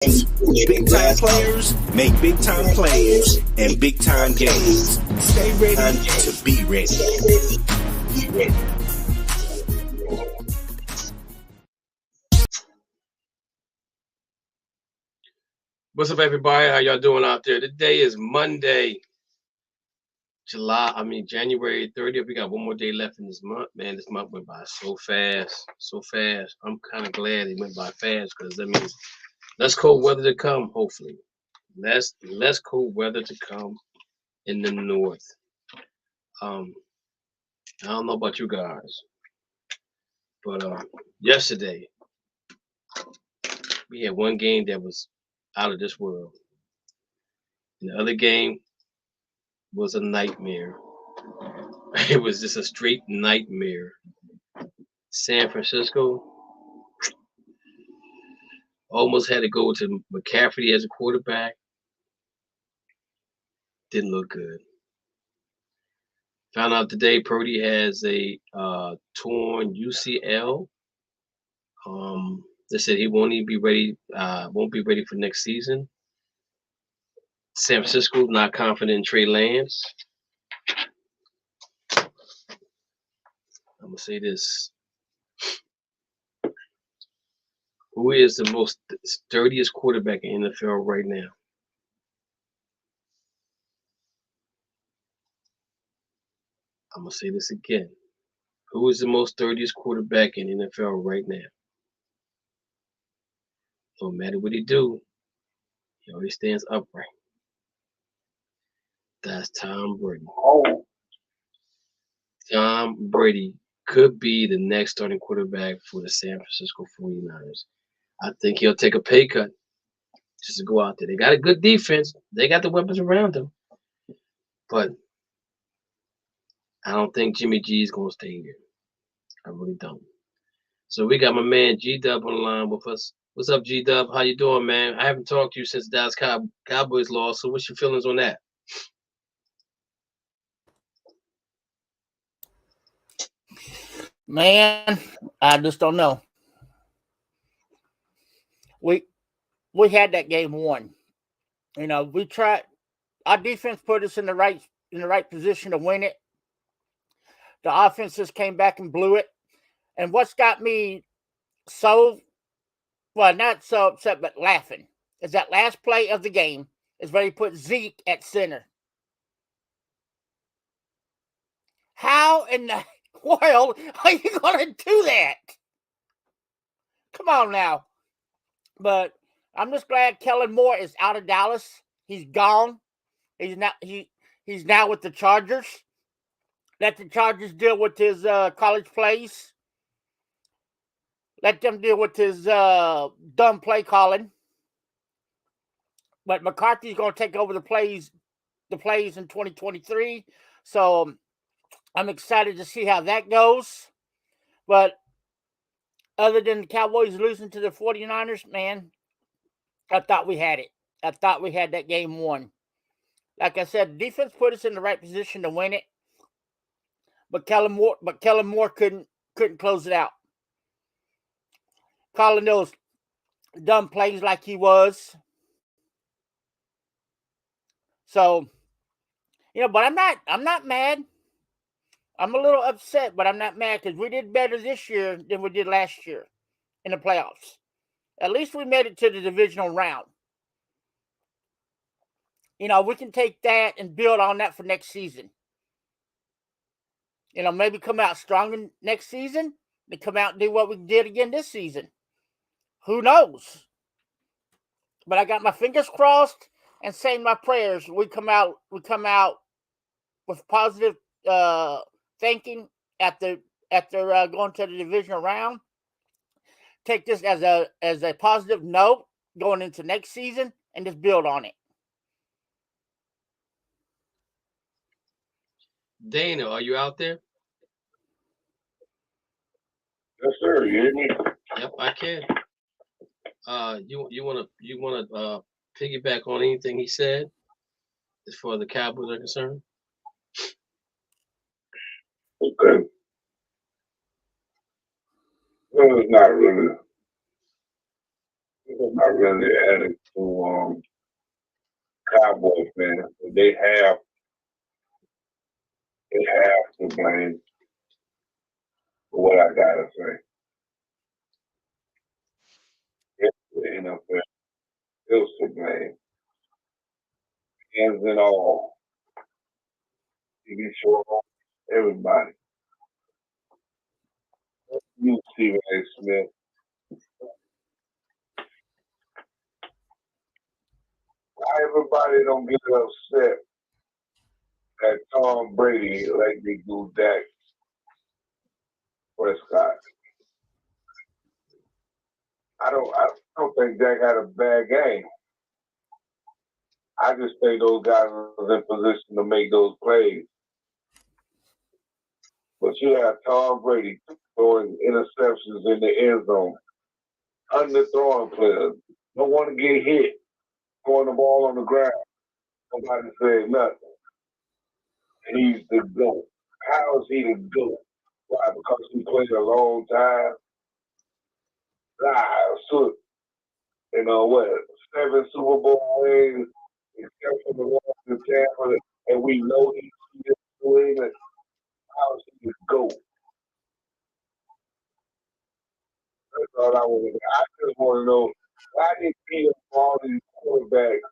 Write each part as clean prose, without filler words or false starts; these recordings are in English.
Big time players make big time plays and big time games. Stay ready to be ready. What's up, everybody? How y'all doing out there? Today is Monday, January 30th. We got one more day left in this month. Man, this month went by so fast. I'm kind of glad it went by fast because that means less cold weather to come, hopefully. Less cold weather to come in the north. I don't know about you guys, but yesterday we had one game that was out of this world. And the other game was a nightmare. It was just a straight nightmare. San Francisco almost had to go to McCaffrey as a quarterback. Didn't look good. Found out today Purdy has a torn UCL. They said he won't even be ready. Won't be ready for next season. San Francisco not confident in Trey Lance. I'm gonna say this. Who is the most sturdiest quarterback in the NFL right now? I'm gonna say this again. Who is the most sturdiest quarterback in the NFL right now? No matter what he do, he always stands upright. That's Tom Brady. Tom Brady could be the next starting quarterback for the San Francisco 49ers. I think he'll take a pay cut just to go out there. They got a good defense. They got the weapons around them. But I don't think Jimmy G is going to stay here. I really don't. So we got my man G-Dub on the line with us. What's up, G-Dub? How you doing, man? I haven't talked to you since Dallas Cowboys lost. So what's your feelings on that? Man, I just don't know. We had that game won. You know, we tried. Our defense put us in the right position to win it. The offense just came back and blew it. And what's got me not so upset, but laughing, is that last play of the game is where he put Zeke at center. How in the world are you going to do that? Come on now. But I'm just glad Kellen Moore is out of Dallas. He's gone. He's now with the Chargers. Let the Chargers deal with his college plays. Let them deal with his dumb play calling. But McCarthy's going to take over the plays in 2023. So I'm excited to see how that goes. But other than the Cowboys losing to the 49ers, man, I thought we had it. I thought we had that game won. Like I said, defense put us in the right position to win it. But Kellen Moore couldn't close it out. Calling those dumb plays like he was. So, but I'm not mad. I'm a little upset, but I'm not mad because we did better this year than we did last year in the playoffs. At least we made it to the divisional round. We can take that and build on that for next season. Maybe come out stronger next season and come out and do what we did again this season. Who knows? But I got my fingers crossed and saying my prayers. We come out with positive thinking after going to the divisional round. Take this as a positive note going into next season and just build on it. Dana, are you out there? Yes, sir. You hear me? Yep, I can. You wanna piggyback on anything he said as far as the Cowboys are concerned? Okay. Well, it's not really I really added to Cowboy fans. They have to blame for what I gotta say. It's the NFL is to blame. Hands and all. TV show, everybody. You, Stephen A. Smith. Why everybody don't get upset that Tom Brady let me do Dak Prescott? I don't think Dak had a bad game. I just think those guys was in position to make those plays. But you have Tom Brady throwing interceptions in the end zone, underthrowing players, don't want to get hit, throwing the ball on the ground. Nobody said nothing. He's the GOAT. How is he the GOAT? Why? Because he played a long time. So, you know what? 7 Super Bowl wins, except for the one in Tampa, and we know he's doing it. How is he the GOAT? That's all I want to know. I just want to know why did he have all these quarterbacks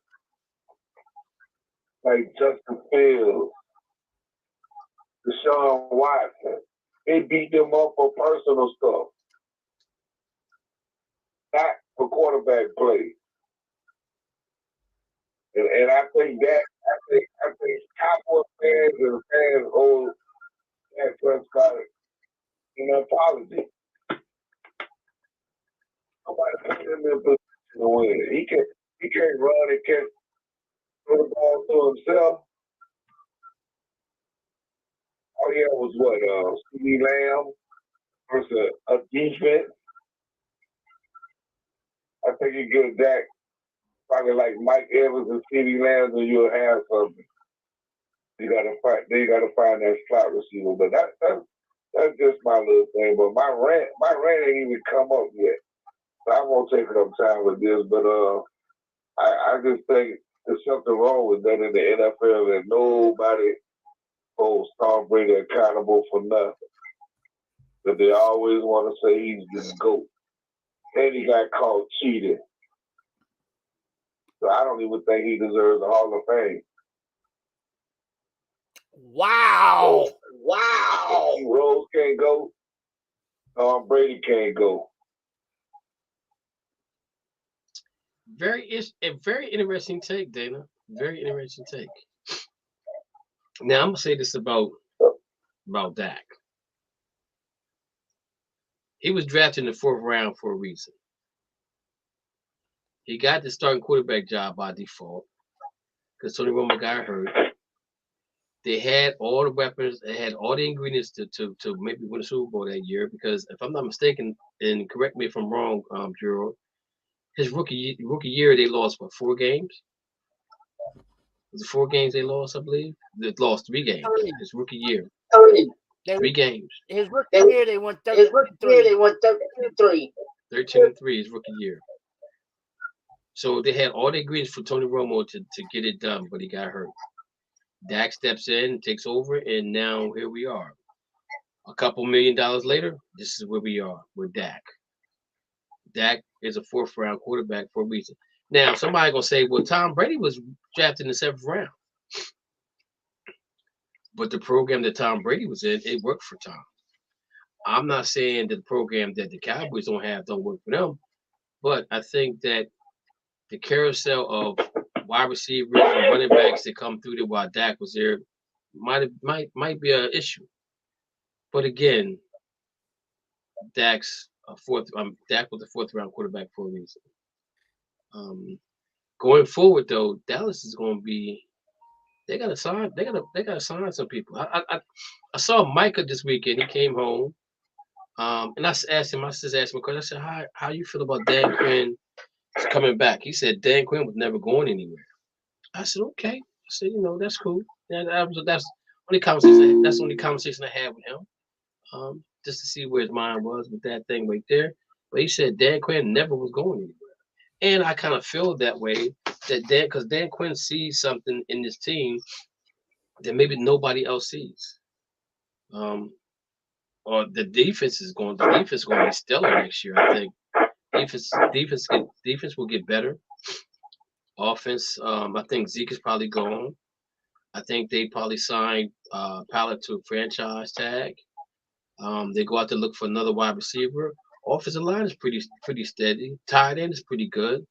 like Justin Fields, Deshaun Watson? They beat them up for personal stuff, not for quarterback play. And I think Cowboy fans and fans hold Dak Prescott an apology. Nobody put him in position to win. He can't run and can't throw the ball to himself. All he had was what, CeeDee Lamb versus a defense. I think you get Dak probably like Mike Evans and CeeDee Lamb, and you'll have something. You gotta find that slot receiver. But that's just my little thing. But my rant ain't even come up yet. So I won't take up time with this. But I just think there's something wrong with that in the NFL that nobody holds Tom Brady accountable for nothing. That they always want to say he's the GOAT. And he got caught cheating. So I don't even think he deserves the Hall of Fame. Wow. Rose can't go. Tom Brady can't go. Very interesting take, Dana. Very interesting take. Now I'm gonna say this about Dak. He was drafted in the 4th round for a reason. He got the starting quarterback job by default because Tony Romo got hurt. They had all the weapons. They had all the ingredients to maybe win a Super Bowl that year. Because if I'm not mistaken, and correct me if I'm wrong, Gerald, his rookie year they lost 4 games. Was it 4 games they lost? I believe they lost 3 games. His rookie year, 3 games. His rookie year they won 13-3. 13-3 his rookie year. So they had all the ingredients for Tony Romo to get it done, but he got hurt. Dak steps in, takes over, and now here we are. A couple $1 million later, this is where we are with Dak. Dak is a 4th round quarterback for a reason. Now, somebody gonna say, well, Tom Brady was drafted in the 7th round. But the program that Tom Brady was in, it worked for Tom. I'm not saying that the program that the Cowboys don't work for them, but I think that the carousel of wide receivers and running backs that come through there while Dak was there might be an issue. But again, Dak was a 4th round quarterback for a reason. Going forward though, Dallas is going to be. They gotta sign some people. I saw Micah this weekend. He came home, and I asked him. My sister asked me a question. I said, "How you feel about Dan Quinn coming back?" He said Dan Quinn was never going anywhere. I said, "Okay." I said, that's cool. That's only conversation. That's the only conversation I had with him, just to see where his mind was with that thing right there. But he said Dan Quinn never was going anywhere. And I kind of feel that way because Dan Quinn sees something in this team that maybe nobody else sees. Or the defense is going to be stellar next year. I think defense will get better. Offense, I think Zeke is probably gone. I think they probably signed Pallet to a franchise tag. They go out to look for another wide receiver. Offensive line is pretty steady. Tight end is pretty good.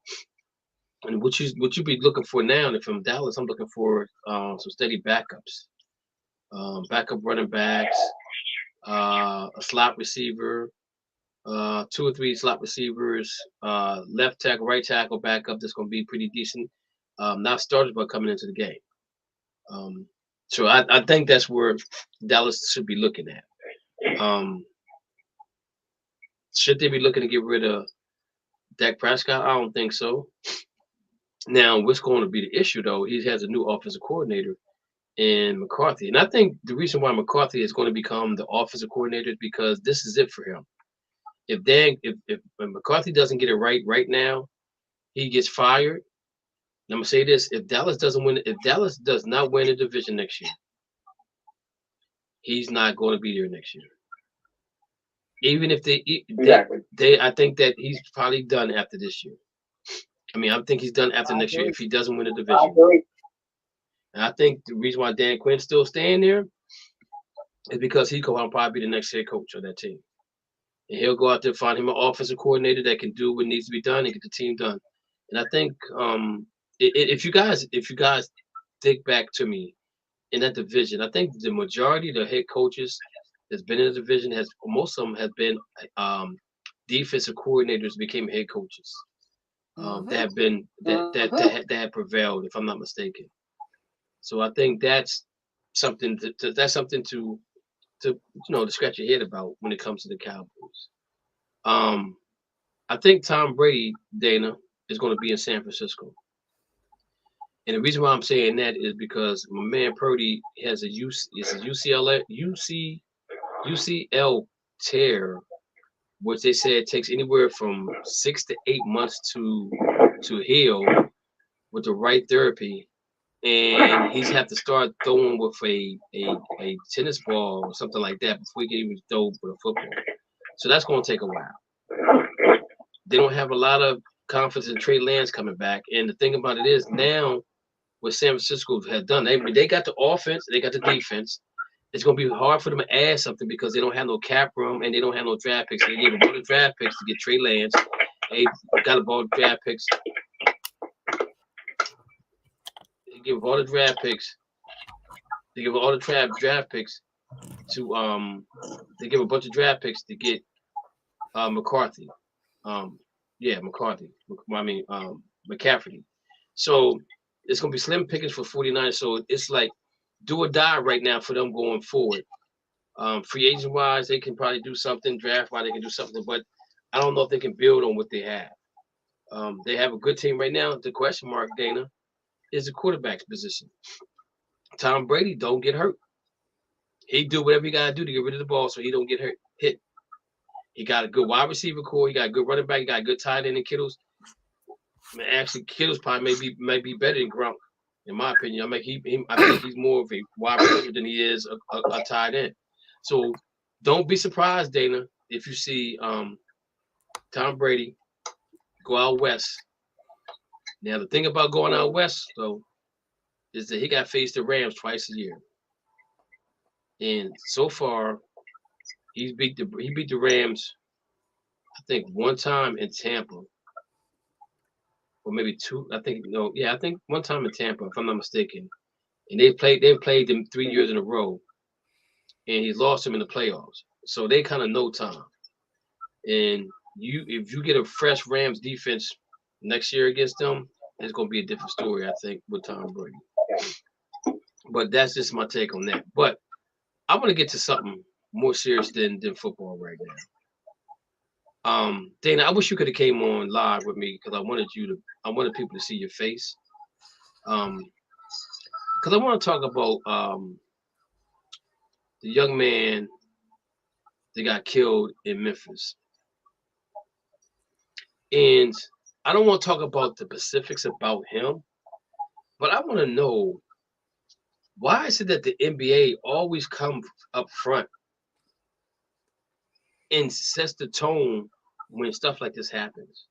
And what you be looking for now? And from Dallas, I'm looking for some steady backups, backup running backs, a slot receiver, 2 or 3 slot receivers, left tackle, right tackle backup. That's going to be pretty decent. Not starters, but coming into the game. So I think that's where Dallas should be looking at. Should they be looking to get rid of Dak Prescott? I don't think so. Now, what's going to be the issue, though? He has a new offensive coordinator in McCarthy. And I think the reason why McCarthy is going to become the offensive coordinator is because this is it for him. If McCarthy doesn't get it right now, he gets fired. And I'm gonna say this: if Dallas does not win the division next year, he's not going to be there next year. Even if I think that he's probably done after this year. I mean, I think he's done after next year if he doesn't win the division. And I think the reason why Dan Quinn's still staying there is because he could probably be the next head coach of that team. And he'll go out there and find him an offensive coordinator that can do what needs to be done and get the team done. And I think if you guys think back to me in that division, I think the majority of the head coaches that's been in the division most of them have been defensive coordinators became head coaches. That have been that have prevailed, if I'm not mistaken. So I think that's something to scratch your head about when it comes to the Cowboys. I think Tom Brady, Dana, is going to be in San Francisco. And the reason why I'm saying that is because my man Purdy has a UCL tear, which they said takes anywhere from 6 to 8 months to heal with the right therapy. And he's have to start throwing with a tennis ball or something like that before he can even throw with a football. So that's going to take a while. They don't have a lot of confidence in Trey Lance coming back. And the thing about it is now what San Francisco has done, they got the offense, they got the defense. It's going to be hard for them to add something because they don't have no cap room and they don't have no draft picks. They gave a bunch of draft picks to get Trey Lance. They got a bunch of draft picks. They give all the draft picks. They give all the draft picks to They give a bunch of draft picks to get McCarthy. McCarthy. I mean McCaffrey. So it's gonna be slim pickings for 49. So it's like do or die right now for them going forward. Free agent wise, they can probably do something. Draft wise, they can do something, but I don't know if they can build on what they have. They have a good team right now. The question mark, Dana, is the quarterback's position. Tom Brady don't get hurt. He do whatever he gotta do to get rid of the ball so he don't get hit. He got a good wide receiver core. He got a good running back. He got a good tight end in Kittles. I mean, actually, Kittles probably may be better than Gronk, in my opinion. I think he's more of a wide receiver than he is a tight end. So don't be surprised, Dana, if you see Tom Brady go out west. Now the thing about going out west though is that he got to face the Rams twice a year, and so far he beat the Rams. I think one time in Tampa, or maybe two. I think one time in Tampa, if I'm not mistaken. And they played them 3 years in a row, and he's lost them in the playoffs. So they kind of know Tom. And if you get a fresh Rams defense next year against them, it's going to be a different story, I think, with Tom Brady. But that's just my take on that. But I want to get to something more serious than football right now. Dana, I wish you could have came on live with me because I wanted people to see your face. Because I want to talk about the young man that got killed in Memphis. And I don't want to talk about the specifics about him, but I want to know why is it that the NBA always come up front and sets the tone when stuff like this happens?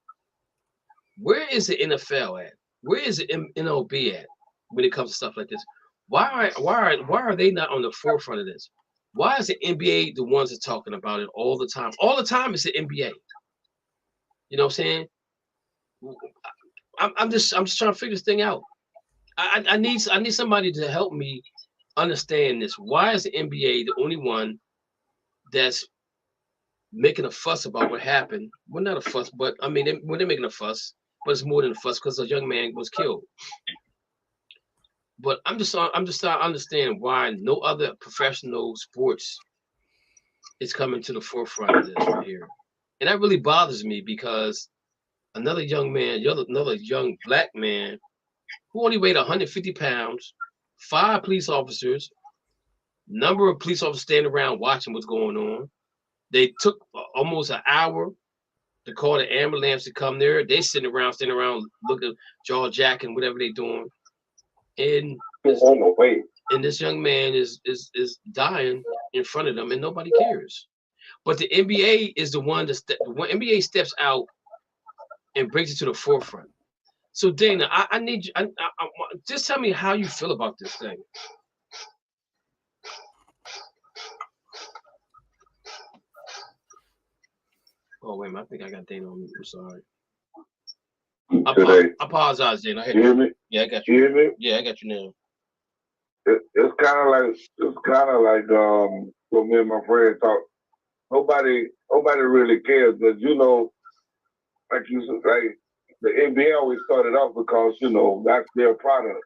Where is the NFL at? Where is the MLB at when it comes to stuff like this? Why are they not on the forefront of this? Why is the NBA the ones that are talking about it all the time? All the time it's the NBA. You know what I'm saying? I'm just trying to figure this thing out. I need somebody to help me understand this. Why is the NBA the only one that's making a fuss about what happened? Well, not a fuss, but I mean, they're making a fuss, but it's more than a fuss because a young man was killed. But I'm just trying to understand why no other professional sports is coming to the forefront of this right here, and that really bothers me because another young man, another young black man who only weighed 150 pounds, 5 police officers, number of police officers standing around watching what's going on. They took almost an hour to call the ambulance to come there. They standing around looking, jaw jacking, whatever they doing. And this young man is dying in front of them, and nobody cares. But the NBA is the one when NBA steps out and brings it to the forefront. So Dana, I need you. I just tell me how you feel about this thing. Oh wait a minute, I think I got Dana on mute. I'm sorry. I apologize, Dana. You hear me? Yeah, I got you. You hear me? Yeah, I got you now. It's kind of like what me and my friend talk. Nobody really cares, but like you said, like the NBA always started off because that's their product.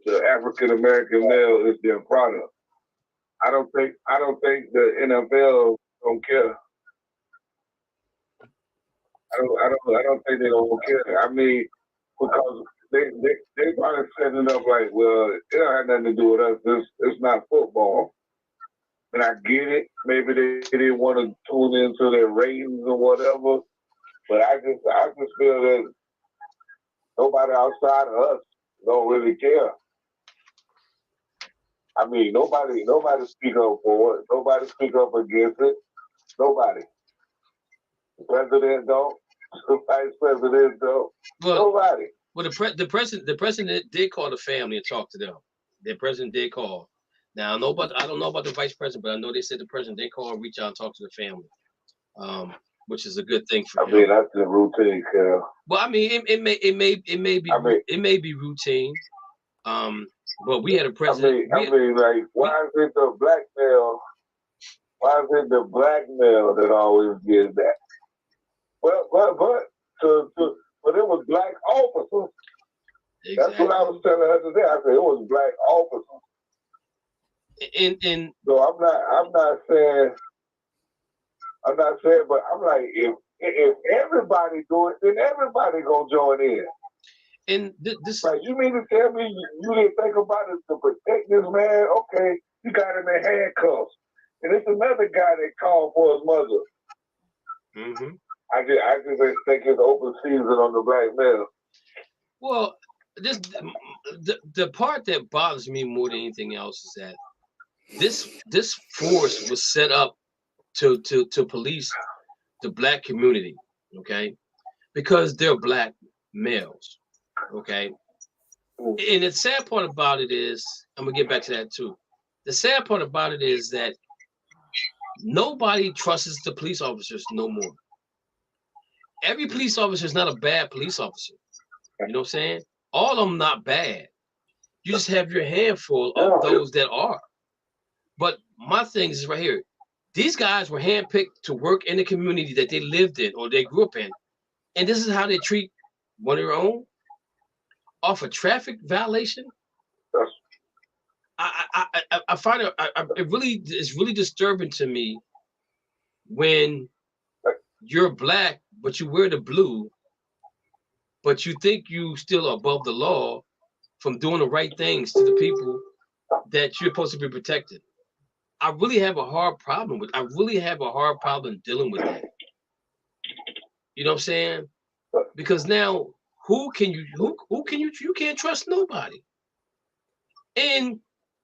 The African American male is their product. I don't think the NFL don't care. I don't think they don't care. I mean, because they probably setting it up like, well, it don't have nothing to do with us. It's not football. And I get it. Maybe they didn't want to tune into their ratings or whatever. But I just feel that nobody outside of us don't really care. I mean, nobody speak up for it. Nobody speak up against it. Nobody. The president don't. The vice president don't. Nobody. Well, the president did call the family and talk to them. The president did call. Now I don't know about the vice president, but I know they said the president did call, reach out, and talk to the family, which is a good thing for him. I mean, that's the routine, Carol. Well, I mean, it may be routine. But we had a president. I mean, like, why is it the black male? Why is it the black male that always gets that? But it was black officers. Exactly. That's what I was telling her today. I said it was black officers. So I'm not saying, but I'm like, if everybody do it, then everybody gonna join in. And this, like, you mean to tell me you didn't think about it to protect this man? Okay, you got him in handcuffs, and it's another guy that called for his mother. Mm-hmm. I just think it's open season on the black male. Well, the part that bothers me more than anything else is that this force was set up to police the black community, okay? Because they're black males, okay? And the sad part about it is, I'm gonna get back to that too. The sad part about it is that nobody trusts the police officers no more. Every police officer is not a bad police officer. You know what I'm saying? All of them not bad. You just have your handful of those that are. But my thing is right here. These guys were handpicked to work in the community that they lived in or they grew up in. And this is how they treat one of their own off a traffic violation. I find it's really disturbing to me when you're black, but you wear the blue, but you think you still above the law from doing the right things to the people that you're supposed to be protecting. I really have a hard problem dealing with that. You know what I'm saying? Because now who can you can't trust nobody. And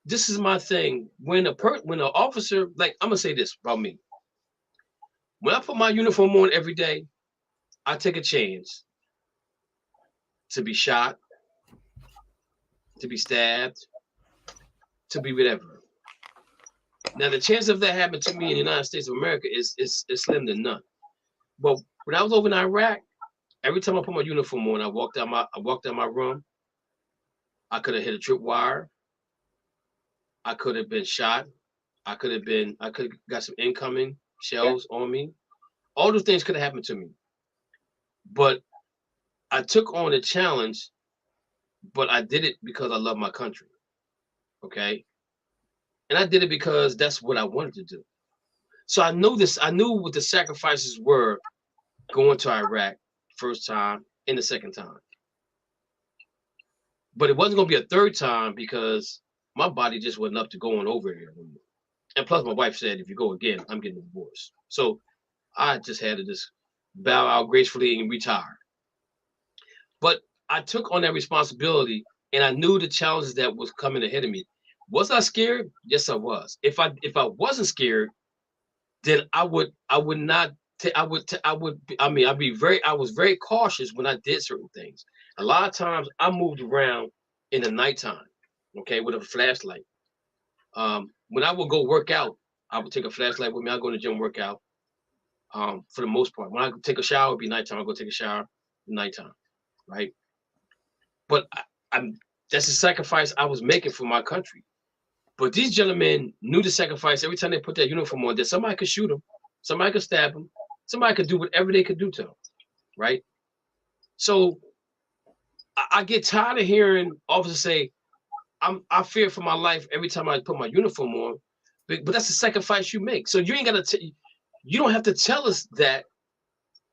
this is my thing. When an officer, like, I'm gonna say this about me. When I put my uniform on every day, I take a chance to be shot, to be stabbed, to be whatever. Now the chance of that happening to me in the United States of America is slim to none. But when I was over in Iraq, every time I put my uniform on, I walked out my room. I could have hit a tripwire. I could have been shot. I could have got some incoming shells on me. All those things could have happened to me. But I took on the challenge, but I did it because I love my country. Okay? And I did it because that's what I wanted to do. So I knew what the sacrifices were going to Iraq first time and the second time. But it wasn't going to be a third time because my body just wasn't up to going over here anymore. And plus, my wife said, if you go again, I'm getting a divorce. So I just had to just bow out gracefully and retire. But I took on that responsibility, and I knew the challenges that was coming ahead of me. Was I scared? Yes, I was. If I wasn't scared, then I was very cautious when I did certain things. A lot of times I moved around in the nighttime, okay, with a flashlight. When I would go work out, I would take a flashlight with me. I'd go to the gym, work out. For the most part, when I take a shower, it'd be nighttime. I go take a shower at nighttime, right? But that's a sacrifice I was making for my country. But these gentlemen knew the sacrifice every time they put that uniform on, that somebody could shoot them, somebody could stab them, somebody could do whatever they could do to them, right? So I get tired of hearing officers say, I fear for my life every time I put my uniform on, but that's a sacrifice you make. So you ain't got to, you don't have to tell us that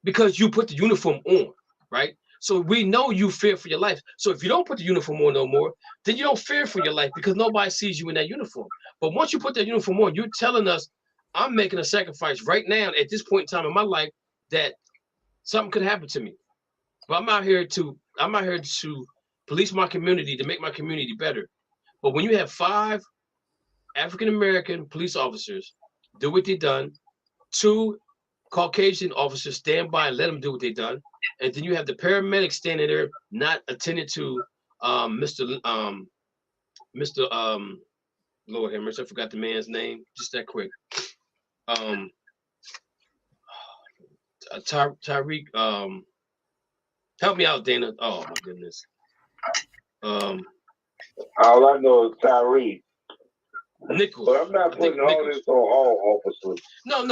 because you put the uniform on, right? So we know you fear for your life. So if you don't put the uniform on no more, then you don't fear for your life because nobody sees you in that uniform. But once you put that uniform on, you're telling us, I'm making a sacrifice right now at this point in time in my life that something could happen to me. But I'm out here to police my community, to make my community better. But when you have 5 African-American police officers do what they done, 2 Caucasian officers stand by and let them do what they done, and then you have the paramedics standing there not attending to Mr. Lord have mercy, I forgot the man's name just that quick. Tariq, help me out, Dana. Oh my goodness. All I know is Tyree. Nichols. But I'm not putting all this on all officers. No.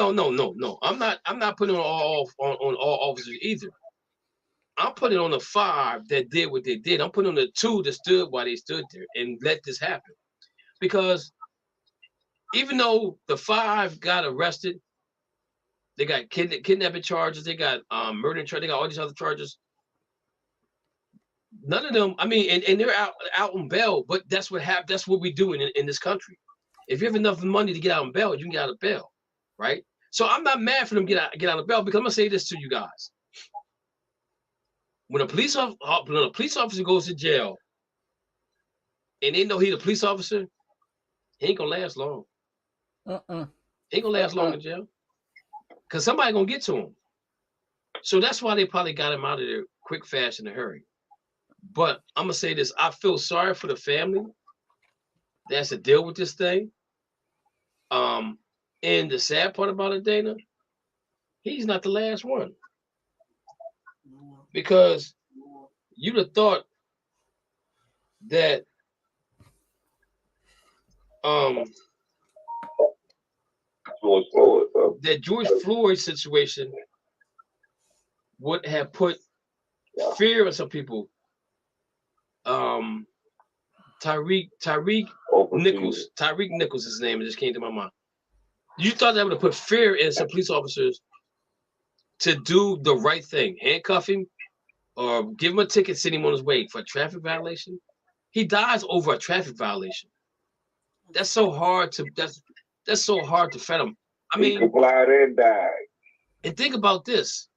I'm not putting it on all officers either. I'm putting on the 5 that did what they did. I'm putting on the 2 that stood while they stood there and let this happen. Because even though the 5 got arrested, they got kidnapping charges, they got murder charges, they got all these other charges. None of them, I mean, and they're out on bail, but that's what happened. That's what we do in this country. If you have enough money to get out on bail, you can get out of bail, right? So I'm not mad for them to get out of bail, because I'm gonna say this to you guys. When a police officer goes to jail and they know he's a police officer, he ain't gonna last long. He ain't gonna last long in jail, because somebody gonna get to him. So that's why they probably got him out of there quick, fast, in a hurry. But I'm gonna say this: I feel sorry for the family that has to deal with this thing. And the sad part about it, Dana, he's not the last one, because you'd have thought that that George Floyd situation would have put fear in some people. Tariq Nichols. Tariq Nichols is his name. It just came to my mind. You thought that would have put fear in some police officers to do the right thing, handcuff him or give him a ticket, send him on his way for a traffic violation. He dies over a traffic violation. That's so hard to fathom. I mean, he complied and died. And think about this: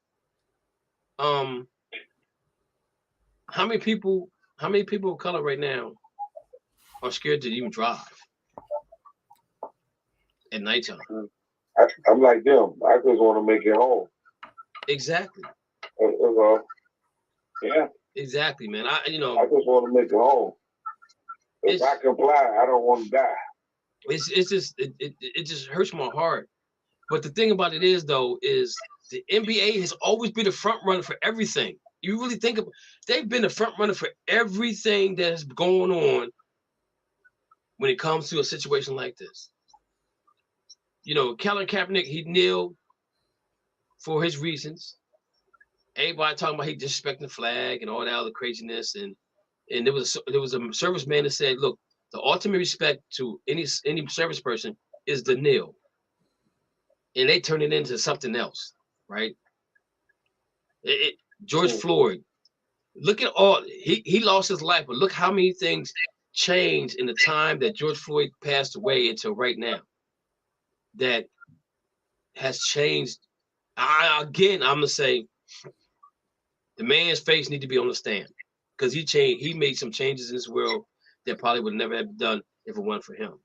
How many people of color right now are scared to even drive at nighttime? I'm like them. I just want to make it home. Exactly. Yeah. Exactly, man. I just want to make it home. If I comply, I don't want to die. It just hurts my heart. But the thing about it is, though, is the NBA has always been the front runner for everything. You really think of, they've been the front runner for everything that's going on when it comes to a situation like this. You know, Colin Kaepernick, he kneeled for his reasons. Everybody talking about he disrespecting the flag and all that other craziness, and there was a serviceman that said, "Look, the ultimate respect to any service person is the kneel," and they turned it into something else, right? George Floyd, look at all he lost his life, but look how many things changed in the time that George Floyd passed away until right now. That has changed. I'm gonna say the man's face need to be on the stand because he made some changes in this world that probably would never have done if it weren't for him.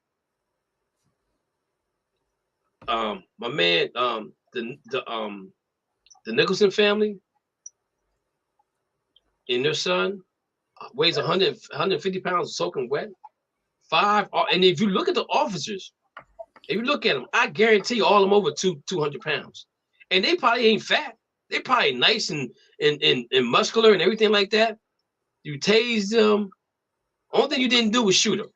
My man, the Nicholson family and their son weighs 150 pounds soaking wet. And if you look at the officers, if you look at them, I guarantee all of them over 200 pounds. And they probably ain't fat. They probably nice and muscular and everything like that. You tased them. Only thing you didn't do was shoot them.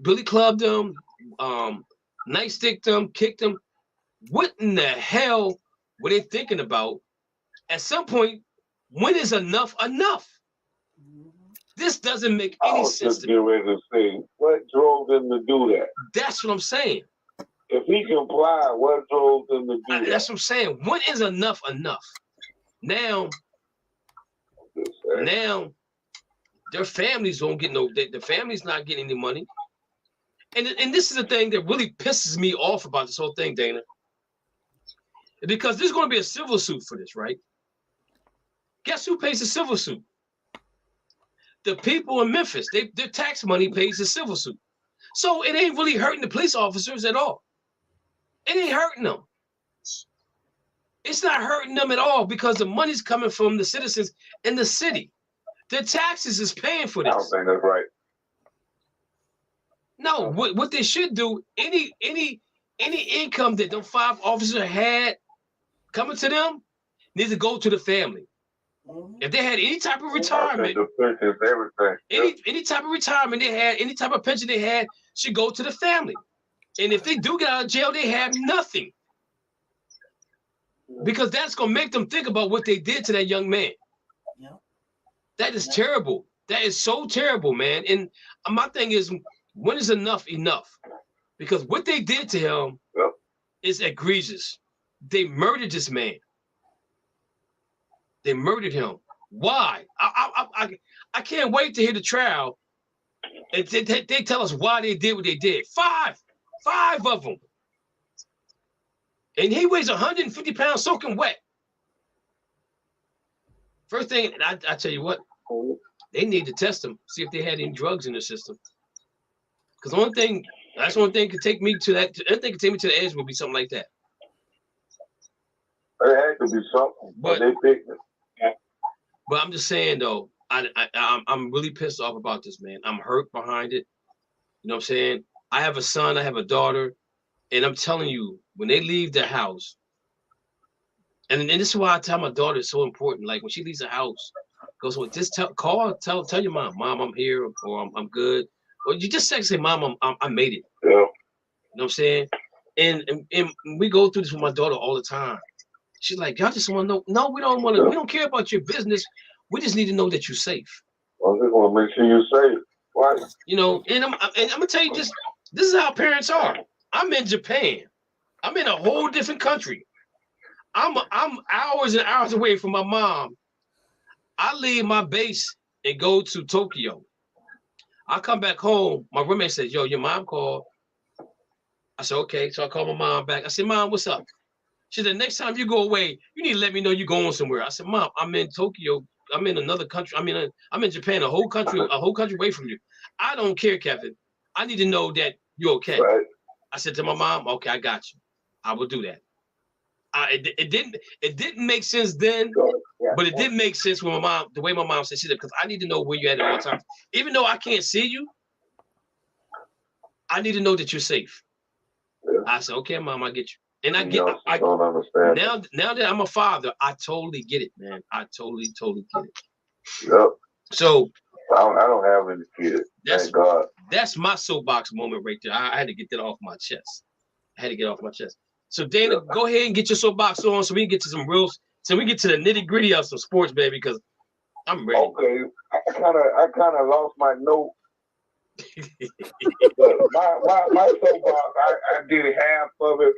Billy clubbed them, night sticked them, kicked them. What in the hell were they thinking about? At some point, when is enough enough? This doesn't make any sense to me. Ready to say, what drove them to do that? That's what I'm saying. If he complied, what drove them to do that? That's what I'm saying. When is enough enough? Now their families don't get the family's not getting any money. And this is the thing that really pisses me off about this whole thing, Dana. Because there's going to be a civil suit for this, right? Guess who pays the civil suit? The people in Memphis. Their tax money pays the civil suit. So it ain't really hurting the police officers at all. It ain't hurting them. It's not hurting them at all because the money's coming from the citizens in the city. The taxes is paying for this. I don't think that's right. No, what they should do, any income that them 5 officers had coming to them needs to go to the family. If they had any type of retirement, any type of retirement they had, any type of pension they had, should go to the family. And if they do get out of jail, they have nothing. Because that's going to make them think about what they did to that young man. Yeah. That is terrible. That is so terrible, man. And my thing is, when is enough enough? Because what they did to him is egregious. They murdered this man. They murdered him. Why? I can't wait to hear the trial. And they tell us why they did what they did. Five of them. And he weighs 150 pounds soaking wet. First thing, I tell you what, they need to test them, see if they had any drugs in their system. Because that's one thing could take me to that. Anything could take me to the edge would be something like that. It had to be something, but they picked it. But I'm just saying though, I'm really pissed off about this, man. I'm hurt behind it. You know what I'm saying? I have a son, I have a daughter, and I'm telling you, when they leave the house, and this is why I tell my daughter it's so important. Like when she leaves the house, goes, well, just tell your mom, I'm here, or I'm good. Or you just say, Mom, I made it. Yeah. You know what I'm saying? And we go through this with my daughter all the time. She's like, y'all just want to know. No, we don't want to. We don't care about your business. We just need to know that you're safe. I just want to make sure you're safe. Why? You know, and I'm gonna tell you this is how parents are. I'm in Japan. I'm in a whole different country. I'm hours and hours away from my mom. I leave my base and go to Tokyo. I come back home. My roommate says, yo, your mom called. I said, okay. So I call my mom back. I said, Mom, what's up? She said, next time you go away, you need to let me know you're going somewhere. I said, Mom, I'm in Tokyo. I'm in another country. I'm in Japan, a whole country away from you. I don't care, Kevin. I need to know that you're okay. Right. I said to my mom, okay, I got you. I will do that. It didn't make sense then, but it did make sense when my mom, the way my mom said, because I need to know where you're at all times. Even though I can't see you, I need to know that you're safe. Yeah. I said, okay, Mom, I get you. And I get I don't understand. Now that I'm a father, I totally get it, man. I totally get it. Yep. So I don't have any kids. Thank God. That's my soapbox moment right there. I had to get that off my chest. So Dana, go ahead and get your soapbox on so we can get to so we get to the nitty-gritty of some sports, baby, because I'm ready. Okay. I kinda lost my note. But my soapbox, I did half of it.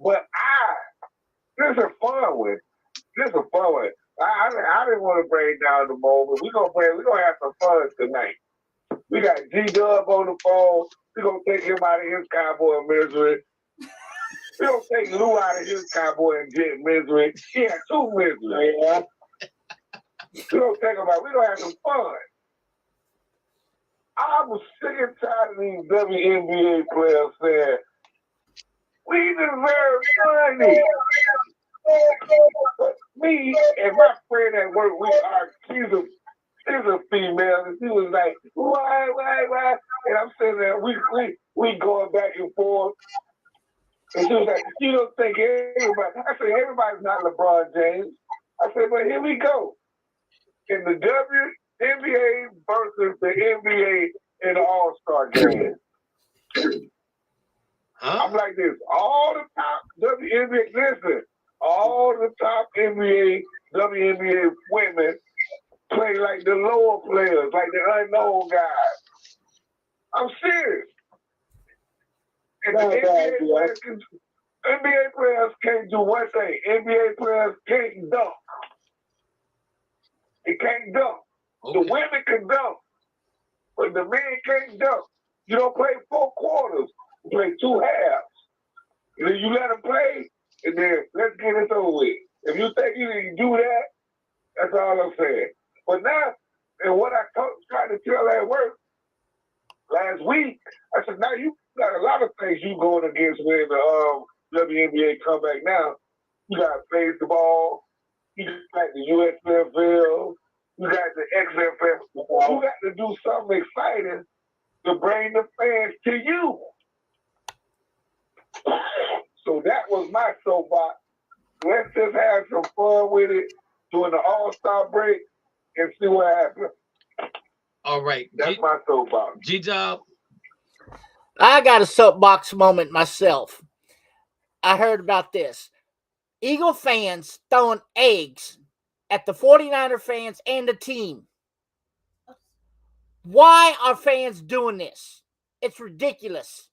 But this is a fun one. I didn't want to bring down the moment. We're gonna have some fun tonight. We got G-Dub on the phone. We're gonna take him out of his cowboy misery. We're gonna take Lou out of his cowboy and jet misery. He had 2 misery. Yeah. We're gonna take him out. We're gonna have some fun. I was sick and tired of these WNBA players saying, we deserve money. Me and my friend at work, she's a female, and she was like, why? And I'm sitting there, we going back and forth. And she was like, you don't think everybody, I said, everybody's not LeBron James. I said, but here we go. In the WNBA versus the NBA in the All-Star game. Huh? I'm like this. All the top WNBA, listen, all the top WNBA women play like the lower players, like the unknown guys. I'm serious. And the NBA players can't do one thing. NBA players can't dunk. They can't dunk. Okay. The women can dunk, but the men can't dunk. You don't play 4 quarters. You play 2 halves. And then you let them play, and then let's get it over with. If you think you can do that, that's all I'm saying. But now, and what I tried to tell at work last week, I said, now you got a lot of things you going against when the WNBA come back now. You got baseball, you got the USFL, you got the XFL. You got to do something exciting to bring the fans to you. So that was my soapbox. Let's just have some fun with it during the All-Star break and see what happens. All right. That's my soapbox. G-Job. I got a soapbox moment myself. I heard about this. Eagle fans throwing eggs at the 49er fans and the team. Why are fans doing this? It's ridiculous.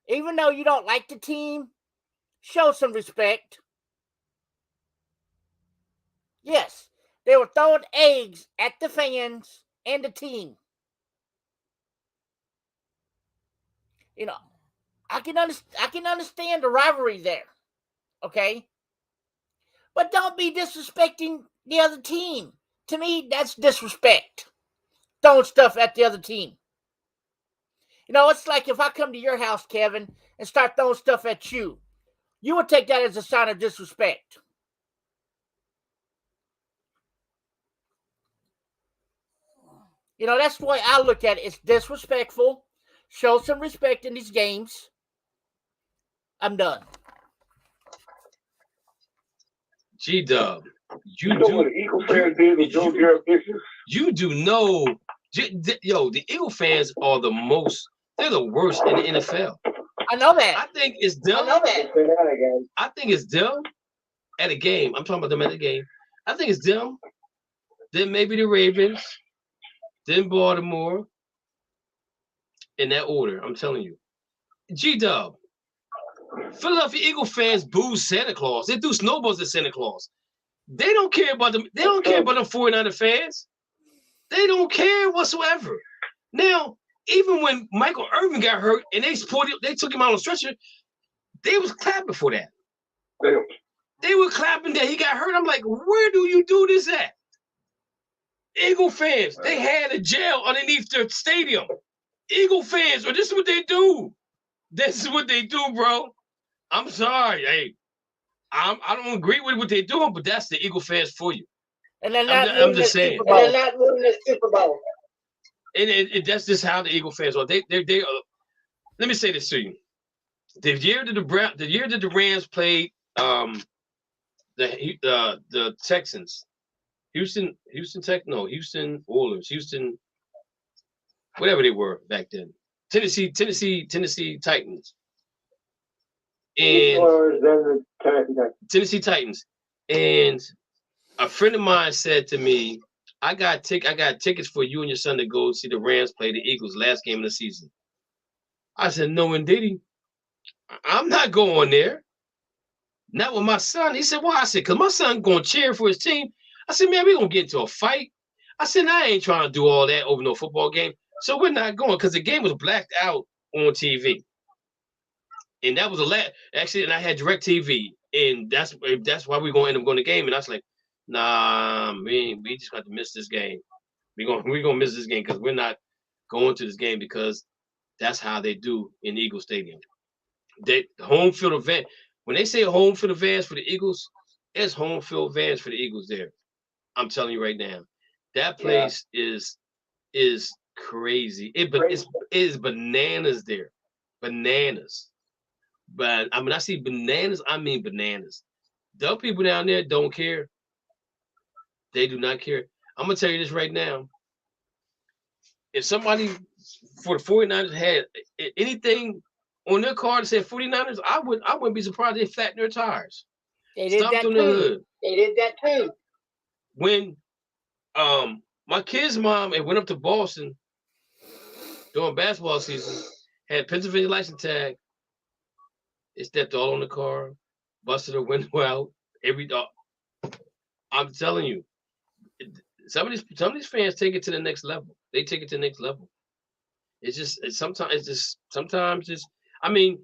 Even though you don't like the team, show some respect. Yes, they were throwing eggs at the fans and the team. You know, I can understand the rivalry there, okay? But don't be disrespecting the other team. To me, that's disrespect. Throwing stuff at the other team. You know, it's like if I come to your house, Kevin, and start throwing stuff at you. You would take that as a sign of disrespect. You know, that's the way I look at it. It's disrespectful. Show some respect in these games. I'm done. G-Dub, you know what the Eagle fans did with Joe Garrett Vicious? You do know, the Eagle fans are they're the worst in the NFL. I know that. I think it's them. I think it's them at a game. I'm talking about them at a game. I think it's them. Then maybe the Ravens. Then Baltimore. In that order, I'm telling you. G-Dub. Philadelphia Eagle fans boo Santa Claus. They do snowballs at Santa Claus. They don't care about them. They don't care about them 49er fans. They don't care whatsoever. Now, even when Michael Irvin got hurt and they took him out on the stretcher, they was clapping for that. They were clapping that he got hurt. I'm like, where do you do this at? Eagle fans, they had a jail underneath their stadium. Eagle fans, or this is what they do. This is what they do, bro. I'm sorry. Hey, I don't agree with what they're doing, but that's the Eagle fans for you. And they're I'm just saying. And they're not winning the Super Bowl. And that's just how the Eagle fans are. They let me say this to you. The year that the Rams played the Texans, Houston Oilers, whatever they were back then. Tennessee Titans. And Tennessee Titans. And a friend of mine said to me, I got tickets for you and your son to go see the Rams play the Eagles last game of the season. I said, no, indeed. I'm not going there. Not with my son. He said, why? I said, because my son going to cheer for his team. I said, man, we're going to get into a fight. I said, I ain't trying to do all that over no football game. So we're not going because the game was blacked out on TV. And that was actually, and I had DirecTV. And that's why we're going to end up going to the game. And I was like, nah, we just got to miss this game. We're gonna miss this game because we're not going to this game because that's how they do in Eagle Stadium. The home field event. When they say home field advantage for the Eagles, it's home field advantage for the Eagles there. I'm telling you right now, that place is crazy. It is bananas there, bananas. But I mean, I see bananas. I mean bananas. The people down there don't care. They do not care. I'm gonna tell you this right now. If somebody for the 49ers had anything on their car that said 49ers, I wouldn't be surprised they flattened their tires. They did that too. They did that too. When my kid's mom went up to Boston during basketball season, had Pennsylvania license tag, they stepped all on the car, busted her window out, every dog. I'm telling you, some of these fans take it to the next level. They take it to the next level. Sometimes I mean,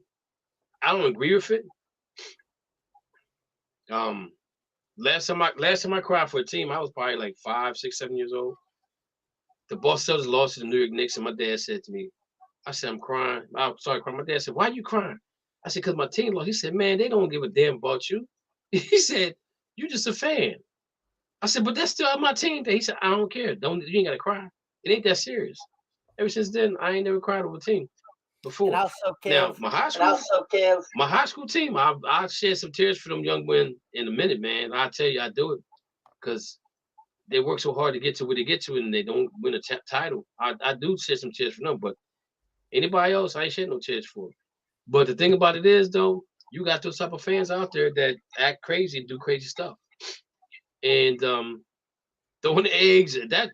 I don't agree with it. Last time I cried for a team, I was probably like 5, 6, 7 years old. The Boston Celtics lost to the New York Knicks, and my dad said to me, I said, I'm crying. I started crying. My dad said, why are you crying? I said, because my team lost. He said, man, they don't give a damn about you. He said, you're just a fan. I said, but that's still my team. He said, I don't care. You ain't got to cry. It ain't that serious. Ever since then, I ain't never cried over a team before. Now, my high school team, I'll shed some tears for them young men in a minute, man. I'll tell you, I do it because they work so hard to get to where they get to, and they don't win a title. I do shed some tears for them, but anybody else, I ain't shed no tears for. But the thing about it is, though, you got those type of fans out there that act crazy and do crazy stuff. And throwing eggs, to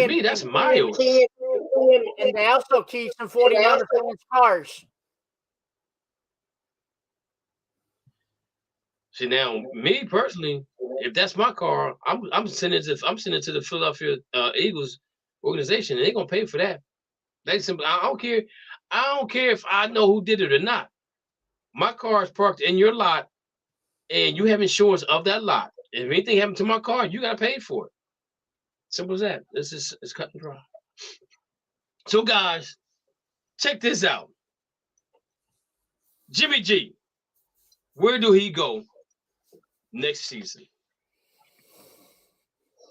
me, that's mild. And they also keep some 49ers cars. See, now, me personally, if that's my car, I'm sending it to the Philadelphia Eagles organization, and they're gonna pay for that. That's simple. I don't care if I know who did it or not. My car is parked in your lot, and you have insurance of that lot. If anything happened to my car, you gotta pay for it. Simple as that. It's cut and dry. So, guys, check this out. Jimmy G, where do he go next season?